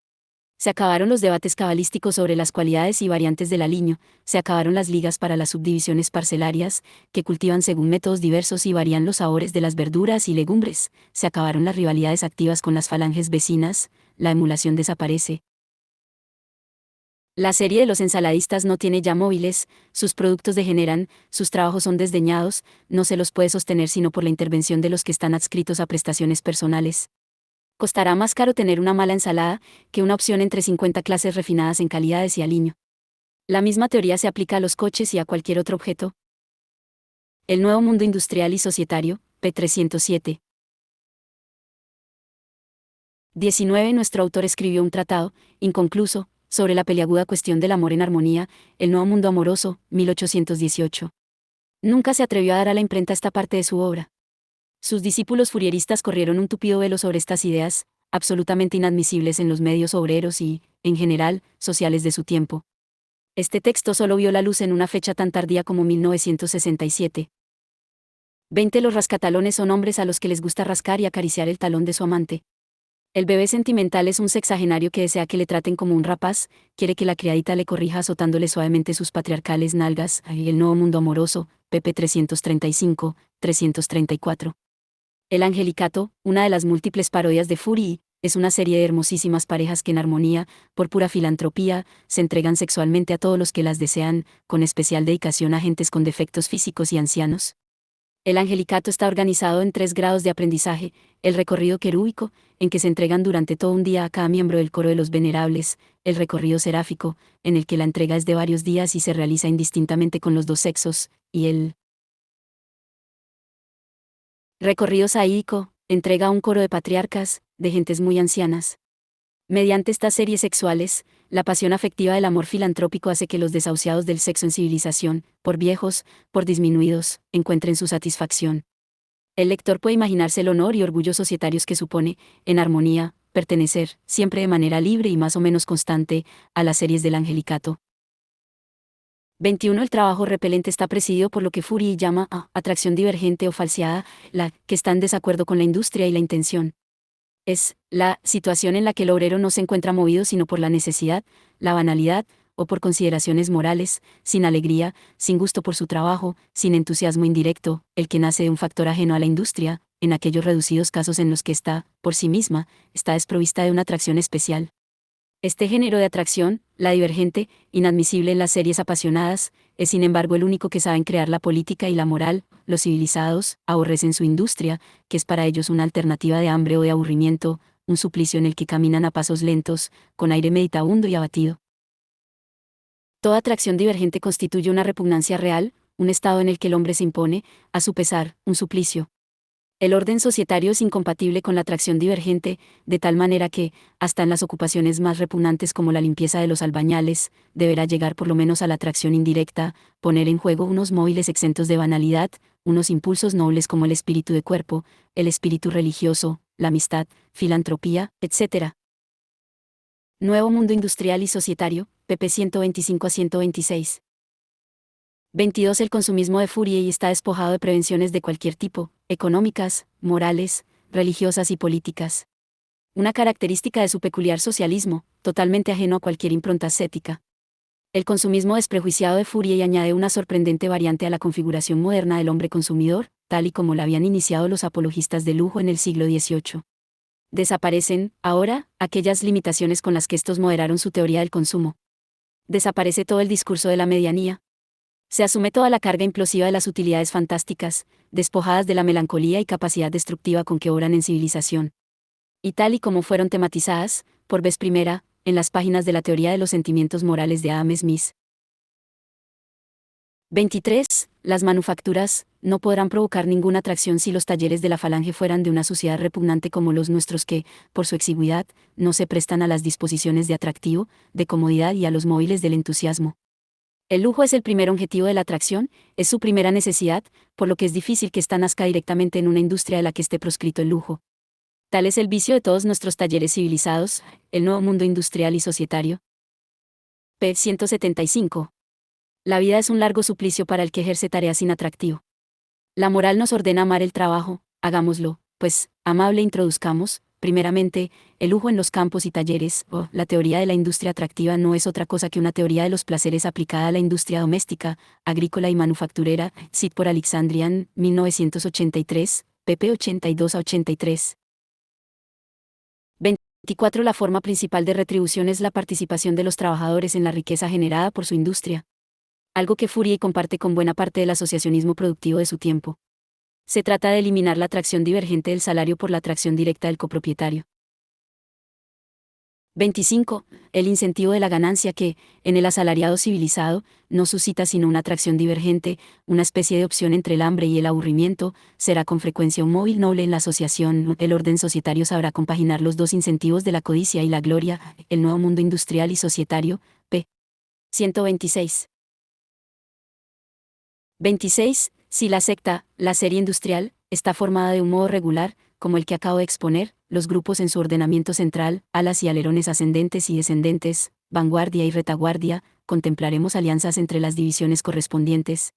Se acabaron los debates cabalísticos sobre las cualidades y variantes del aliño, se acabaron las ligas para las subdivisiones parcelarias, que cultivan según métodos diversos y varían los sabores de las verduras y legumbres, se acabaron las rivalidades activas con las falanges vecinas, la emulación desaparece. La serie de los ensaladistas no tiene ya móviles, sus productos degeneran, sus trabajos son desdeñados, no se los puede sostener sino por la intervención de los que están adscritos a prestaciones personales. Costará más caro tener una mala ensalada que una opción entre 50 clases refinadas en calidades y aliño. La misma teoría se aplica a los coches y a cualquier otro objeto. El nuevo mundo industrial y societario, p. 307. 19. Nuestro autor escribió un tratado, inconcluso, sobre la peliaguda cuestión del amor en armonía, el nuevo mundo amoroso, 1818. Nunca se atrevió a dar a la imprenta esta parte de su obra. Sus discípulos furieristas corrieron un tupido velo sobre estas ideas, absolutamente inadmisibles en los medios obreros y, en general, sociales de su tiempo. Este texto solo vio la luz en una fecha tan tardía como 1967. 20. Los rascatalones son hombres a los que les gusta rascar y acariciar el talón de su amante. El bebé sentimental es un sexagenario que desea que le traten como un rapaz, quiere que la criadita le corrija azotándole suavemente sus patriarcales nalgas. El nuevo mundo amoroso, pp. 335, 334. El Angelicato, una de las múltiples parodias de Fury, es una serie de hermosísimas parejas que en armonía, por pura filantropía, se entregan sexualmente a todos los que las desean, con especial dedicación a gentes con defectos físicos y ancianos. El Angelicato está organizado en 3 grados de aprendizaje: el recorrido querúbico, en que se entregan durante todo un día a cada miembro del coro de los venerables; el recorrido seráfico, en el que la entrega es de varios días y se realiza indistintamente con los dos sexos; y el recorrido saídico, entrega a un coro de patriarcas, de gentes muy ancianas. Mediante estas series sexuales, la pasión afectiva del amor filantrópico hace que los desahuciados del sexo en civilización, por viejos, por disminuidos, encuentren su satisfacción. El lector puede imaginarse el honor y orgullo societarios que supone, en armonía, pertenecer, siempre de manera libre y más o menos constante, a las series del Angelicato. 21. El trabajo repelente está presidido por lo que Fury llama atracción divergente o falseada, la que está en desacuerdo con la industria y la intención. Es la situación en la que el obrero no se encuentra movido sino por la necesidad, la banalidad, o por consideraciones morales, sin alegría, sin gusto por su trabajo, sin entusiasmo indirecto, el que nace de un factor ajeno a la industria, en aquellos reducidos casos en los que está, por sí misma, está desprovista de una atracción especial. Este género de atracción, la divergente, inadmisible en las series apasionadas, es sin embargo el único que saben crear la política y la moral. Los civilizados aborrecen su industria, que es para ellos una alternativa de hambre o de aburrimiento, un suplicio en el que caminan a pasos lentos, con aire meditabundo y abatido. Toda atracción divergente constituye una repugnancia real, un estado en el que el hombre se impone, a su pesar, un suplicio. El orden societario es incompatible con la atracción divergente, de tal manera que, hasta en las ocupaciones más repugnantes como la limpieza de los albañales, deberá llegar por lo menos a la atracción indirecta, poner en juego unos móviles exentos de banalidad, unos impulsos nobles como el espíritu de cuerpo, el espíritu religioso, la amistad, filantropía, etc. Nuevo mundo industrial y societario, pp. 125 a 126. 22. El consumismo de Fourier está despojado de prevenciones de cualquier tipo, económicas, morales, religiosas y políticas. Una característica de su peculiar socialismo, totalmente ajeno a cualquier impronta ascética. El consumismo desprejuiciado de Fourier añade una sorprendente variante a la configuración moderna del hombre consumidor, tal y como la habían iniciado los apologistas del lujo en el siglo XVIII. Desaparecen, ahora, aquellas limitaciones con las que estos moderaron su teoría del consumo. Desaparece todo el discurso de la medianía. Se asume toda la carga implosiva de las utilidades fantásticas, despojadas de la melancolía y capacidad destructiva con que obran en civilización. Y tal y como fueron tematizadas, por vez primera, en las páginas de la teoría de los sentimientos morales de Adam Smith. 23. Las manufacturas no podrán provocar ninguna atracción si los talleres de la falange fueran de una sociedad repugnante como los nuestros que, por su exigüidad, no se prestan a las disposiciones de atractivo, de comodidad y a los móviles del entusiasmo. El lujo es el primer objetivo de la atracción, es su primera necesidad, por lo que es difícil que ésta nazca directamente en una industria de la que esté proscrito el lujo. Tal es el vicio de todos nuestros talleres civilizados, el nuevo mundo industrial y societario. p. 175. La vida es un largo suplicio para el que ejerce tareas sin atractivo. La moral nos ordena amar el trabajo, hagámoslo, pues, amable introduzcamos, primeramente, el lujo en los campos y talleres. La teoría de la industria atractiva no es otra cosa que una teoría de los placeres aplicada a la industria doméstica, agrícola y manufacturera. Cit por Alexandrian, 1983, pp. 82 a 83. 24. La forma principal de retribución es la participación de los trabajadores en la riqueza generada por su industria, algo que Fourier comparte con buena parte del asociacionismo productivo de su tiempo. Se trata de eliminar la atracción divergente del salario por la atracción directa del copropietario. 25. El incentivo de la ganancia que, en el asalariado civilizado, no suscita sino una atracción divergente, una especie de opción entre el hambre y el aburrimiento, será con frecuencia un móvil noble en la asociación. El orden societario sabrá compaginar los dos incentivos de la codicia y la gloria, el nuevo mundo industrial y societario, p. 126. 26. Si la secta, la serie industrial, está formada de un modo regular, como el que acabo de exponer, los grupos en su ordenamiento central, alas y alerones ascendentes y descendentes, vanguardia y retaguardia, contemplaremos alianzas entre las divisiones correspondientes.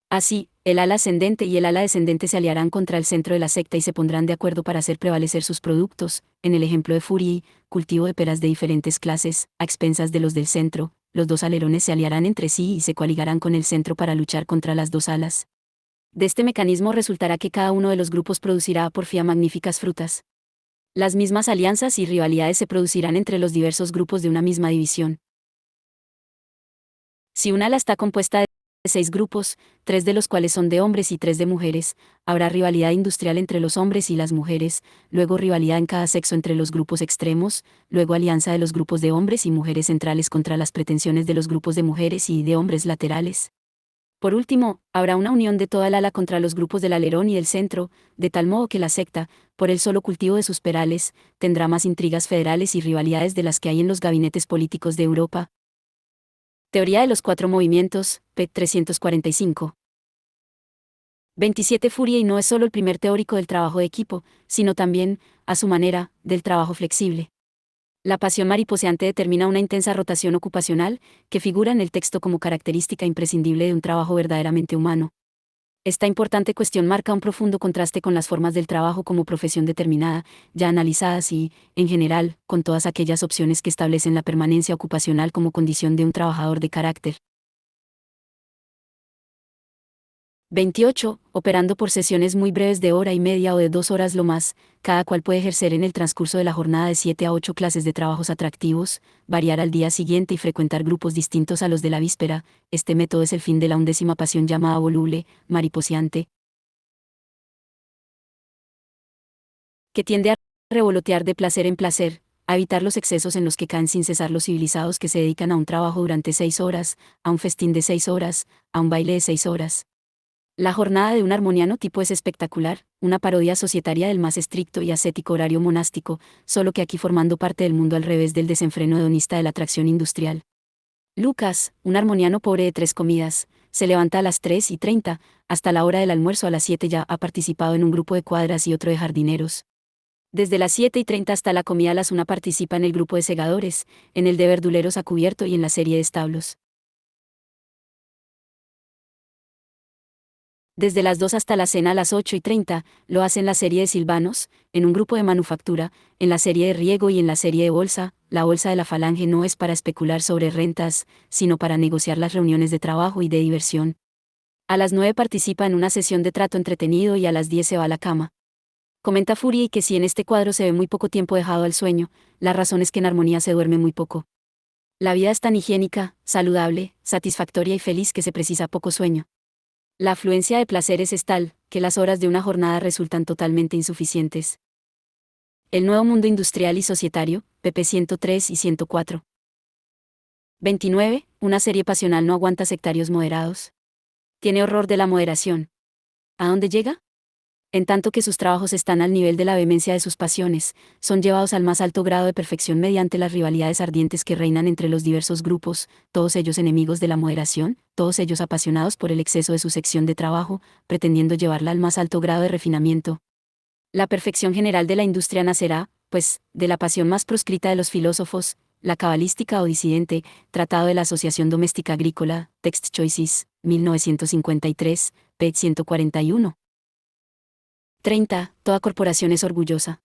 Así, el ala ascendente y el ala descendente se aliarán contra el centro de la secta y se pondrán de acuerdo para hacer prevalecer sus productos, en el ejemplo de Fourier, cultivo de peras de diferentes clases, a expensas de los del centro. Los dos alerones se aliarán entre sí y se coaligarán con el centro para luchar contra las dos alas. De este mecanismo resultará que cada uno de los grupos producirá a porfía magníficas frutas. Las mismas alianzas y rivalidades se producirán entre los diversos grupos de una misma división. Si un ala está compuesta de 6 grupos, 3 de los cuales son de hombres y 3 de mujeres, habrá rivalidad industrial entre los hombres y las mujeres, luego rivalidad en cada sexo entre los grupos extremos, luego alianza de los grupos de hombres y mujeres centrales contra las pretensiones de los grupos de mujeres y de hombres laterales. Por último, habrá una unión de toda el ala contra los grupos del alerón y del centro, de tal modo que la secta, por el solo cultivo de sus perales, tendrá más intrigas federales y rivalidades de las que hay en los gabinetes políticos de Europa. Teoría de los 4 movimientos, p. 345. 27. Fourier no es solo el primer teórico del trabajo de equipo, sino también, a su manera, del trabajo flexible. La pasión mariposeante determina una intensa rotación ocupacional, que figura en el texto como característica imprescindible de un trabajo verdaderamente humano. Esta importante cuestión marca un profundo contraste con las formas del trabajo como profesión determinada, ya analizadas y, en general, con todas aquellas opciones que establecen la permanencia ocupacional como condición de un trabajador de carácter. 28. Operando por sesiones muy breves de hora y media o de 2 horas lo más, cada cual puede ejercer en el transcurso de la jornada de 7 a 8 clases de trabajos atractivos, variar al día siguiente y frecuentar grupos distintos a los de la víspera. Este método es el fin de la 11ª pasión llamada voluble, mariposeante, que tiende a revolotear de placer en placer, a evitar los excesos en los que caen sin cesar los civilizados que se dedican a un trabajo durante 6 horas, a un festín de 6 horas, a un baile de 6 horas. La jornada de un armoniano tipo es espectacular, una parodia societaria del más estricto y ascético horario monástico, solo que aquí formando parte del mundo al revés del desenfreno hedonista de la atracción industrial. Lucas, un armoniano pobre de 3 comidas, se levanta a las 3:30, hasta la hora del almuerzo a las 7 ya ha participado en un grupo de cuadras y otro de jardineros. Desde las 7:30 hasta la comida a las 1 participa en el grupo de segadores, en el de verduleros a cubierto y en la serie de establos. Desde las 2 hasta la cena a las 8:30, lo hace en la serie de silvanos, en un grupo de manufactura, en la serie de riego y en la serie de bolsa. La bolsa de la falange no es para especular sobre rentas, sino para negociar las reuniones de trabajo y de diversión. A las 9 participa en una sesión de trato entretenido y a las 10 se va a la cama. Comenta Fourier que si en este cuadro se ve muy poco tiempo dejado al sueño, la razón es que en armonía se duerme muy poco. La vida es tan higiénica, saludable, satisfactoria y feliz que se precisa poco sueño. La afluencia de placeres es tal, que las horas de una jornada resultan totalmente insuficientes. El nuevo mundo industrial y societario, pp 103 y 104. 29. Una serie pasional no aguanta sectarios moderados. Tiene horror de la moderación. ¿A dónde llega? En tanto que sus trabajos están al nivel de la vehemencia de sus pasiones, son llevados al más alto grado de perfección mediante las rivalidades ardientes que reinan entre los diversos grupos, todos ellos enemigos de la moderación, todos ellos apasionados por el exceso de su sección de trabajo, pretendiendo llevarla al más alto grado de refinamiento. La perfección general de la industria nacerá, pues, de la pasión más proscrita de los filósofos, la cabalística o disidente, Tratado de la Asociación Doméstica Agrícola, Text Choices, 1953, p. 141. 30. Toda corporación es orgullosa.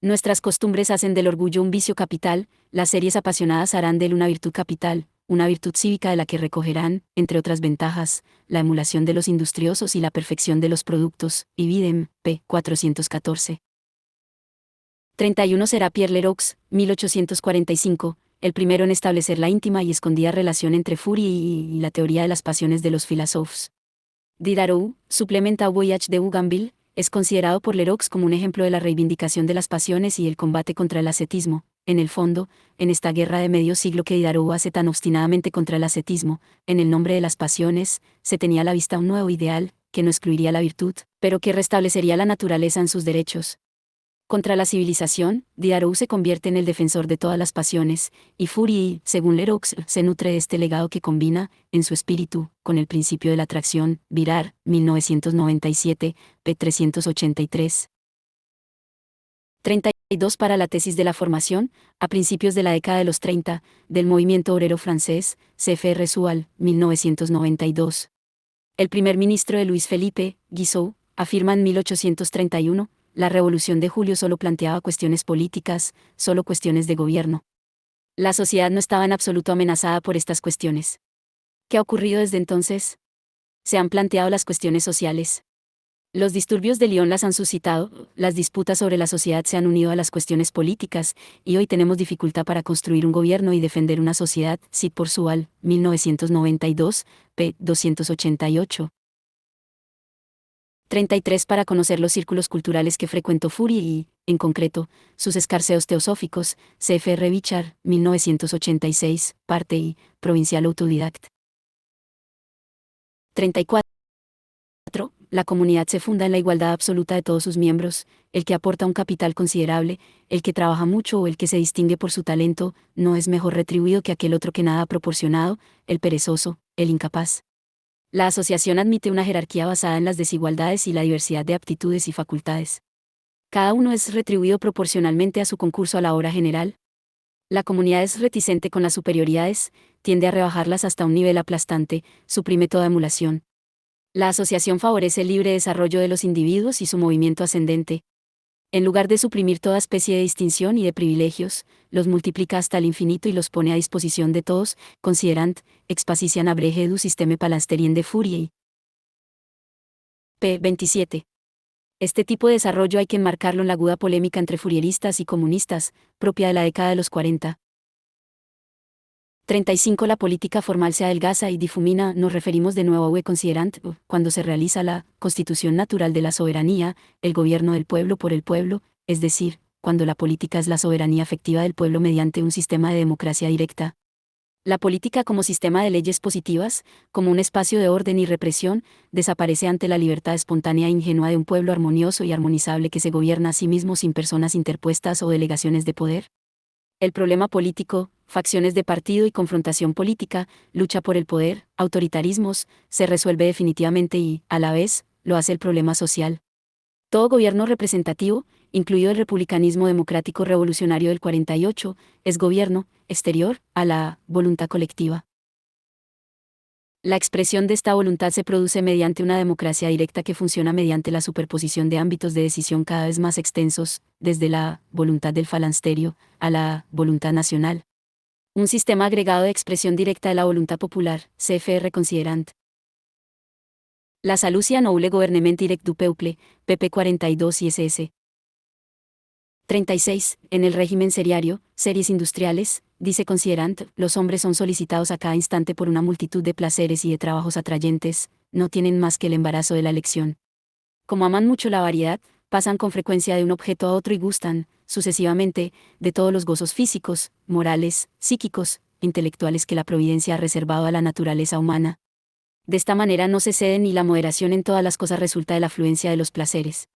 Nuestras costumbres hacen del orgullo un vicio capital, las series apasionadas harán de él una virtud capital, una virtud cívica de la que recogerán, entre otras ventajas, la emulación de los industriosos y la perfección de los productos, y Videm, p. 414. 31 será Pierre Leroux, 1845, el primero en establecer la íntima y escondida relación entre Fourier y la teoría de las pasiones de los filósofos. Diderot, suplementa au Voyage de Bougainville, es considerado por Leroux como un ejemplo de la reivindicación de las pasiones y el combate contra el ascetismo. En el fondo, en esta guerra de medio siglo que Diderot hace tan obstinadamente contra el ascetismo, en el nombre de las pasiones, se tenía a la vista un nuevo ideal, que no excluiría la virtud, pero que restablecería la naturaleza en sus derechos. Contra la civilización, Diderot se convierte en el defensor de todas las pasiones, y Fourier, según Leroux, se nutre de este legado que combina, en su espíritu, con el principio de la atracción. Virard, 1997, p. 383. 32 para la tesis de la formación, a principios de la década de los 30, del movimiento obrero francés, CFR Sual, 1992. El primer ministro de Luis Felipe, Guizot, afirma en 1831, la Revolución de Julio solo planteaba cuestiones políticas, solo cuestiones de gobierno. La sociedad no estaba en absoluto amenazada por estas cuestiones. ¿Qué ha ocurrido desde entonces? Se han planteado las cuestiones sociales. Los disturbios de Lyon las han suscitado, las disputas sobre la sociedad se han unido a las cuestiones políticas, y hoy tenemos dificultad para construir un gobierno y defender una sociedad. Cid por Sual, 1992, p. 288. 33 para conocer los círculos culturales que frecuentó Fourier y, en concreto, sus escarceos teosóficos. CFR Bichard, 1986, parte I, Provincial Autodidact. 34. La comunidad se funda en la igualdad absoluta de todos sus miembros, el que aporta un capital considerable, el que trabaja mucho o el que se distingue por su talento, no es mejor retribuido que aquel otro que nada ha proporcionado, el perezoso, el incapaz. La asociación admite una jerarquía basada en las desigualdades y la diversidad de aptitudes y facultades. Cada uno es retribuido proporcionalmente a su concurso a la obra general. La comunidad es reticente con las superioridades, tiende a rebajarlas hasta un nivel aplastante, suprime toda emulación. La asociación favorece el libre desarrollo de los individuos y su movimiento ascendente. En lugar de suprimir toda especie de distinción y de privilegios, los multiplica hasta el infinito y los pone a disposición de todos, considerant, expacician abrege du système palansterien de Fourier. p. 27. Este tipo de desarrollo hay que enmarcarlo en la aguda polémica entre fourieristas y comunistas, propia de la década de los 40. 35 La política formal se adelgaza y difumina. Nos referimos de nuevo a considerant, cuando se realiza la constitución natural de la soberanía, el gobierno del pueblo por el pueblo, es decir, cuando la política es la soberanía efectiva del pueblo mediante un sistema de democracia directa. La política como sistema de leyes positivas, como un espacio de orden y represión, desaparece ante la libertad espontánea e ingenua de un pueblo armonioso y armonizable que se gobierna a sí mismo sin personas interpuestas o delegaciones de poder. El problema político, facciones de partido y confrontación política, lucha por el poder, autoritarismos, se resuelve definitivamente y, a la vez, lo hace el problema social. Todo gobierno representativo, incluido el republicanismo democrático revolucionario del 48, es gobierno, exterior, a la voluntad colectiva. La expresión de esta voluntad se produce mediante una democracia directa que funciona mediante la superposición de ámbitos de decisión cada vez más extensos, desde la voluntad del falansterio a la voluntad nacional. Un sistema agregado de expresión directa de la voluntad popular, CFR considerant. La salucia noble gouvernement direct du peuple, pp 42 y SS. 36. En el régimen seriario, series industriales, dice considerant, los hombres son solicitados a cada instante por una multitud de placeres y de trabajos atrayentes, no tienen más que el embarazo de la elección. Como aman mucho la variedad, pasan con frecuencia de un objeto a otro y gustan, sucesivamente, de todos los gozos físicos, morales, psíquicos, intelectuales que la providencia ha reservado a la naturaleza humana. De esta manera no se cede ni la moderación en todas las cosas resulta de la afluencia de los placeres.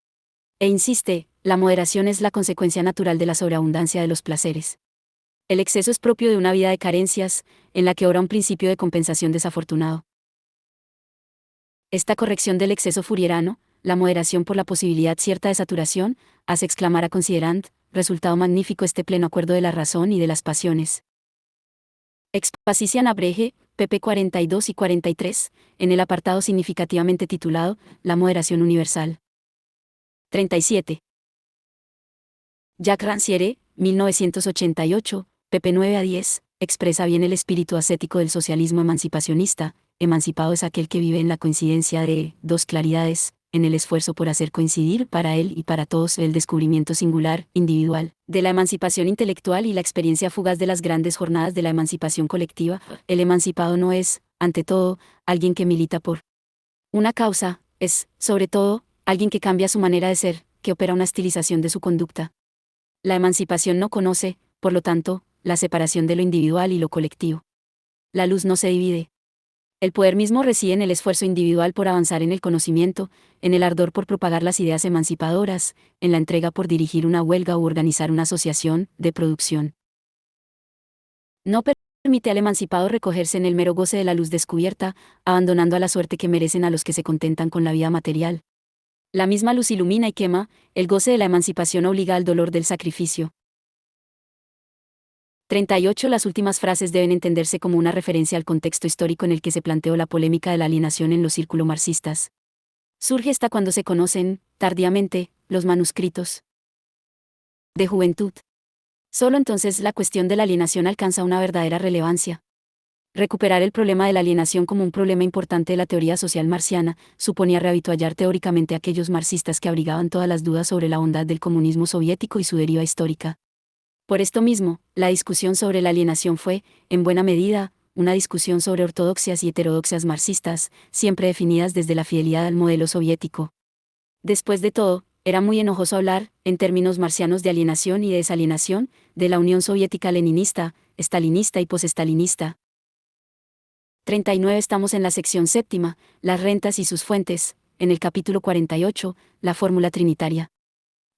E insiste, la moderación es la consecuencia natural de la sobreabundancia de los placeres. El exceso es propio de una vida de carencias, en la que obra un principio de compensación desafortunado. Esta corrección del exceso fourierano, la moderación por la posibilidad cierta de saturación, hace exclamar a considerant, resultado magnífico este pleno acuerdo de la razón y de las pasiones. Expacician abrege, pp 42 y 43, en el apartado significativamente titulado, La moderación universal. 37. Jacques Rancière, 1988, pp 9 a 10, expresa bien el espíritu ascético del socialismo emancipacionista. Emancipado es aquel que vive en la coincidencia de dos claridades, en el esfuerzo por hacer coincidir para él y para todos el descubrimiento singular, individual, de la emancipación intelectual y la experiencia fugaz de las grandes jornadas de la emancipación colectiva. El emancipado no es, ante todo, alguien que milita por una causa, es, sobre todo, alguien que cambia su manera de ser, que opera una estilización de su conducta. La emancipación no conoce, por lo tanto, la separación de lo individual y lo colectivo. La luz no se divide. El poder mismo reside en el esfuerzo individual por avanzar en el conocimiento, en el ardor por propagar las ideas emancipadoras, en la entrega por dirigir una huelga u organizar una asociación de producción. No permite al emancipado recogerse en el mero goce de la luz descubierta, abandonando a la suerte que merecen a los que se contentan con la vida material. La misma luz ilumina y quema, el goce de la emancipación obliga al dolor del sacrificio. 38. Las últimas frases deben entenderse como una referencia al contexto histórico en el que se planteó la polémica de la alienación en los círculos marxistas. Surge esta cuando se conocen, tardíamente, los manuscritos de Juventud. Solo entonces la cuestión de la alienación alcanza una verdadera relevancia. Recuperar el problema de la alienación como un problema importante de la teoría social marxiana suponía reavituallar teóricamente a aquellos marxistas que abrigaban todas las dudas sobre la bondad del comunismo soviético y su deriva histórica. Por esto mismo, la discusión sobre la alienación fue, en buena medida, una discusión sobre ortodoxias y heterodoxias marxistas, siempre definidas desde la fidelidad al modelo soviético. Después de todo, era muy enojoso hablar, en términos marxianos de alienación y de desalienación, de la Unión Soviética leninista, estalinista y posestalinista. 39. Estamos en la sección séptima, las rentas y sus fuentes, en el capítulo 48, la fórmula trinitaria.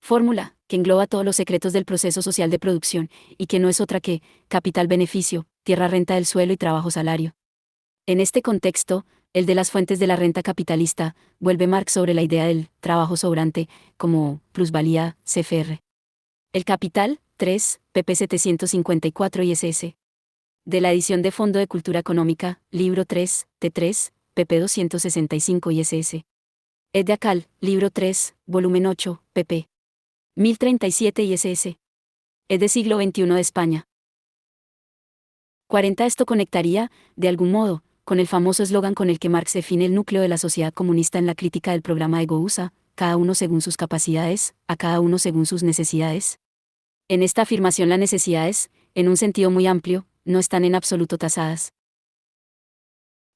Fórmula, que engloba todos los secretos del proceso social de producción, y que no es otra que capital-beneficio, tierra-renta del suelo y trabajo-salario. En este contexto, el de las fuentes de la renta capitalista, vuelve Marx sobre la idea del trabajo sobrante, como plusvalía, CFR. El capital, 3, pp 754 ISS. De la edición de Fondo de Cultura Económica, libro 3, T3, pp 265 ISS. Ed de Acal, libro 3, volumen 8, pp. 1037 ISS. Es de siglo XXI de España. 40. Esto conectaría, de algún modo, con el famoso eslogan con el que Marx define el núcleo de la sociedad comunista en la crítica del programa de Goussa, cada uno según sus capacidades, a cada uno según sus necesidades. En esta afirmación las necesidades, en un sentido muy amplio, no están en absoluto tasadas.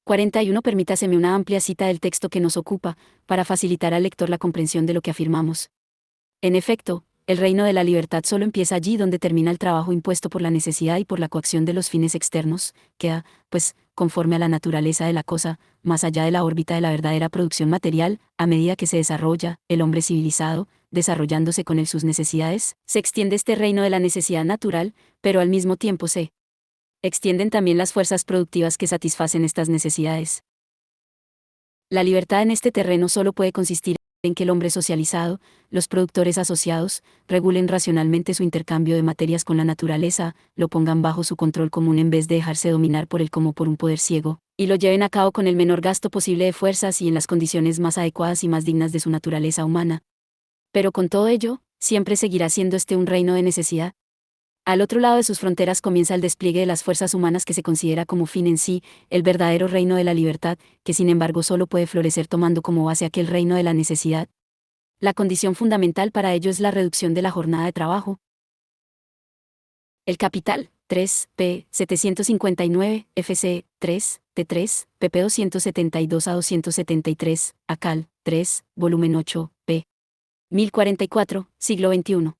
41. Permítaseme una amplia cita del texto que nos ocupa, para facilitar al lector la comprensión de lo que afirmamos. En efecto, el reino de la libertad solo empieza allí donde termina el trabajo impuesto por la necesidad y por la coacción de los fines externos, queda, pues, conforme a la naturaleza de la cosa, más allá de la órbita de la verdadera producción material, a medida que se desarrolla, el hombre civilizado, desarrollándose con él sus necesidades, se extiende este reino de la necesidad natural, pero al mismo tiempo se extienden también las fuerzas productivas que satisfacen estas necesidades. La libertad en este terreno solo puede consistir en que el hombre socializado, los productores asociados, regulen racionalmente su intercambio de materias con la naturaleza, lo pongan bajo su control común en vez de dejarse dominar por él como por un poder ciego, y lo lleven a cabo con el menor gasto posible de fuerzas y en las condiciones más adecuadas y más dignas de su naturaleza humana. Pero con todo ello, siempre seguirá siendo este un reino de necesidad. Al otro lado de sus fronteras comienza el despliegue de las fuerzas humanas que se considera como fin en sí, el verdadero reino de la libertad, que sin embargo solo puede florecer tomando como base aquel reino de la necesidad. La condición fundamental para ello es la reducción de la jornada de trabajo. El capital, 3, p. 759, fc. 3, t3, pp 272 a 273, acal. 3, volumen 8, p. 1044, siglo XXI.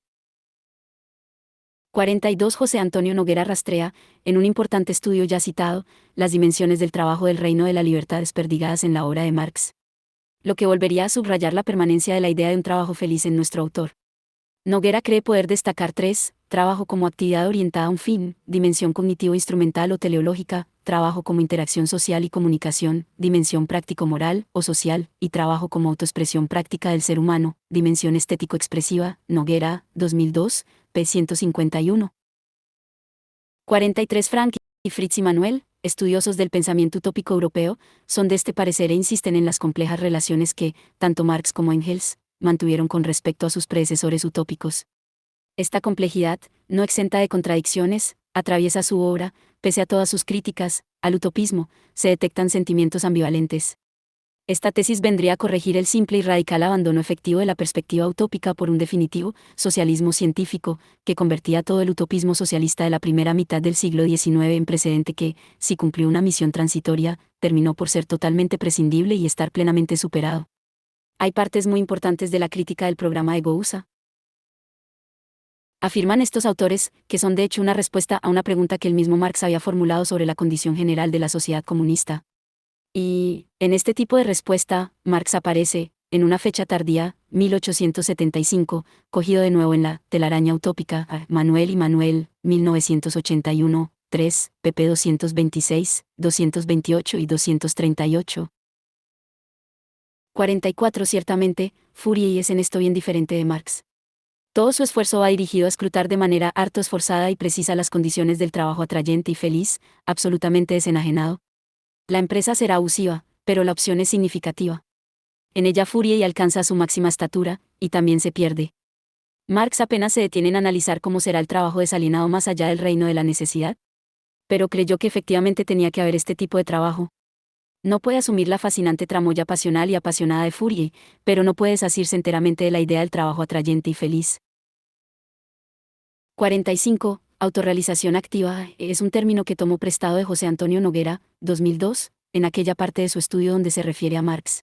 42. José Antonio Noguera rastrea, en un importante estudio ya citado, las dimensiones del trabajo del reino de la libertad desperdigadas en la obra de Marx. Lo que volvería a subrayar la permanencia de la idea de un trabajo feliz en nuestro autor. Noguera cree poder destacar 3, trabajo como actividad orientada a un fin, dimensión cognitivo-instrumental o teleológica, trabajo como interacción social y comunicación, dimensión práctico-moral o social, y trabajo como autoexpresión práctica del ser humano, dimensión estético-expresiva, Noguera, 2002, p. 151. 43. Frank y Fritz y Manuel, estudiosos del pensamiento utópico europeo, son de este parecer e insisten en las complejas relaciones que, tanto Marx como Engels, mantuvieron con respecto a sus predecesores utópicos. Esta complejidad, no exenta de contradicciones, atraviesa su obra, pese a todas sus críticas, al utopismo, se detectan sentimientos ambivalentes. Esta tesis vendría a corregir el simple y radical abandono efectivo de la perspectiva utópica por un definitivo socialismo científico, que convertía todo el utopismo socialista de la primera mitad del siglo XIX en precedente que, si cumplió una misión transitoria, terminó por ser totalmente prescindible y estar plenamente superado. Hay partes muy importantes de la crítica del programa de Gouza. Afirman estos autores, que son de hecho una respuesta a una pregunta que el mismo Marx había formulado sobre la condición general de la sociedad comunista. Y, en este tipo de respuesta, Marx aparece, en una fecha tardía, 1875, cogido de nuevo en la telaraña utópica, Manuel y Manuel, 1981, 3, pp 226, 228 y 238. 44 Ciertamente, Fourier es en esto bien diferente de Marx. Todo su esfuerzo va dirigido a escrutar de manera harto esforzada y precisa las condiciones del trabajo atrayente y feliz, absolutamente desenajenado. La empresa será abusiva, pero la opción es significativa. En ella Fourier alcanza su máxima estatura, y también se pierde. Marx apenas se detiene en analizar cómo será el trabajo desalienado más allá del reino de la necesidad. Pero creyó que efectivamente tenía que haber este tipo de trabajo. No puede asumir la fascinante tramoya pasional y apasionada de Fourier, pero no puede desasirse enteramente de la idea del trabajo atrayente y feliz. 45. Autorrealización activa es un término que tomó prestado de José Antonio Noguera, 2002, en aquella parte de su estudio donde se refiere a Marx.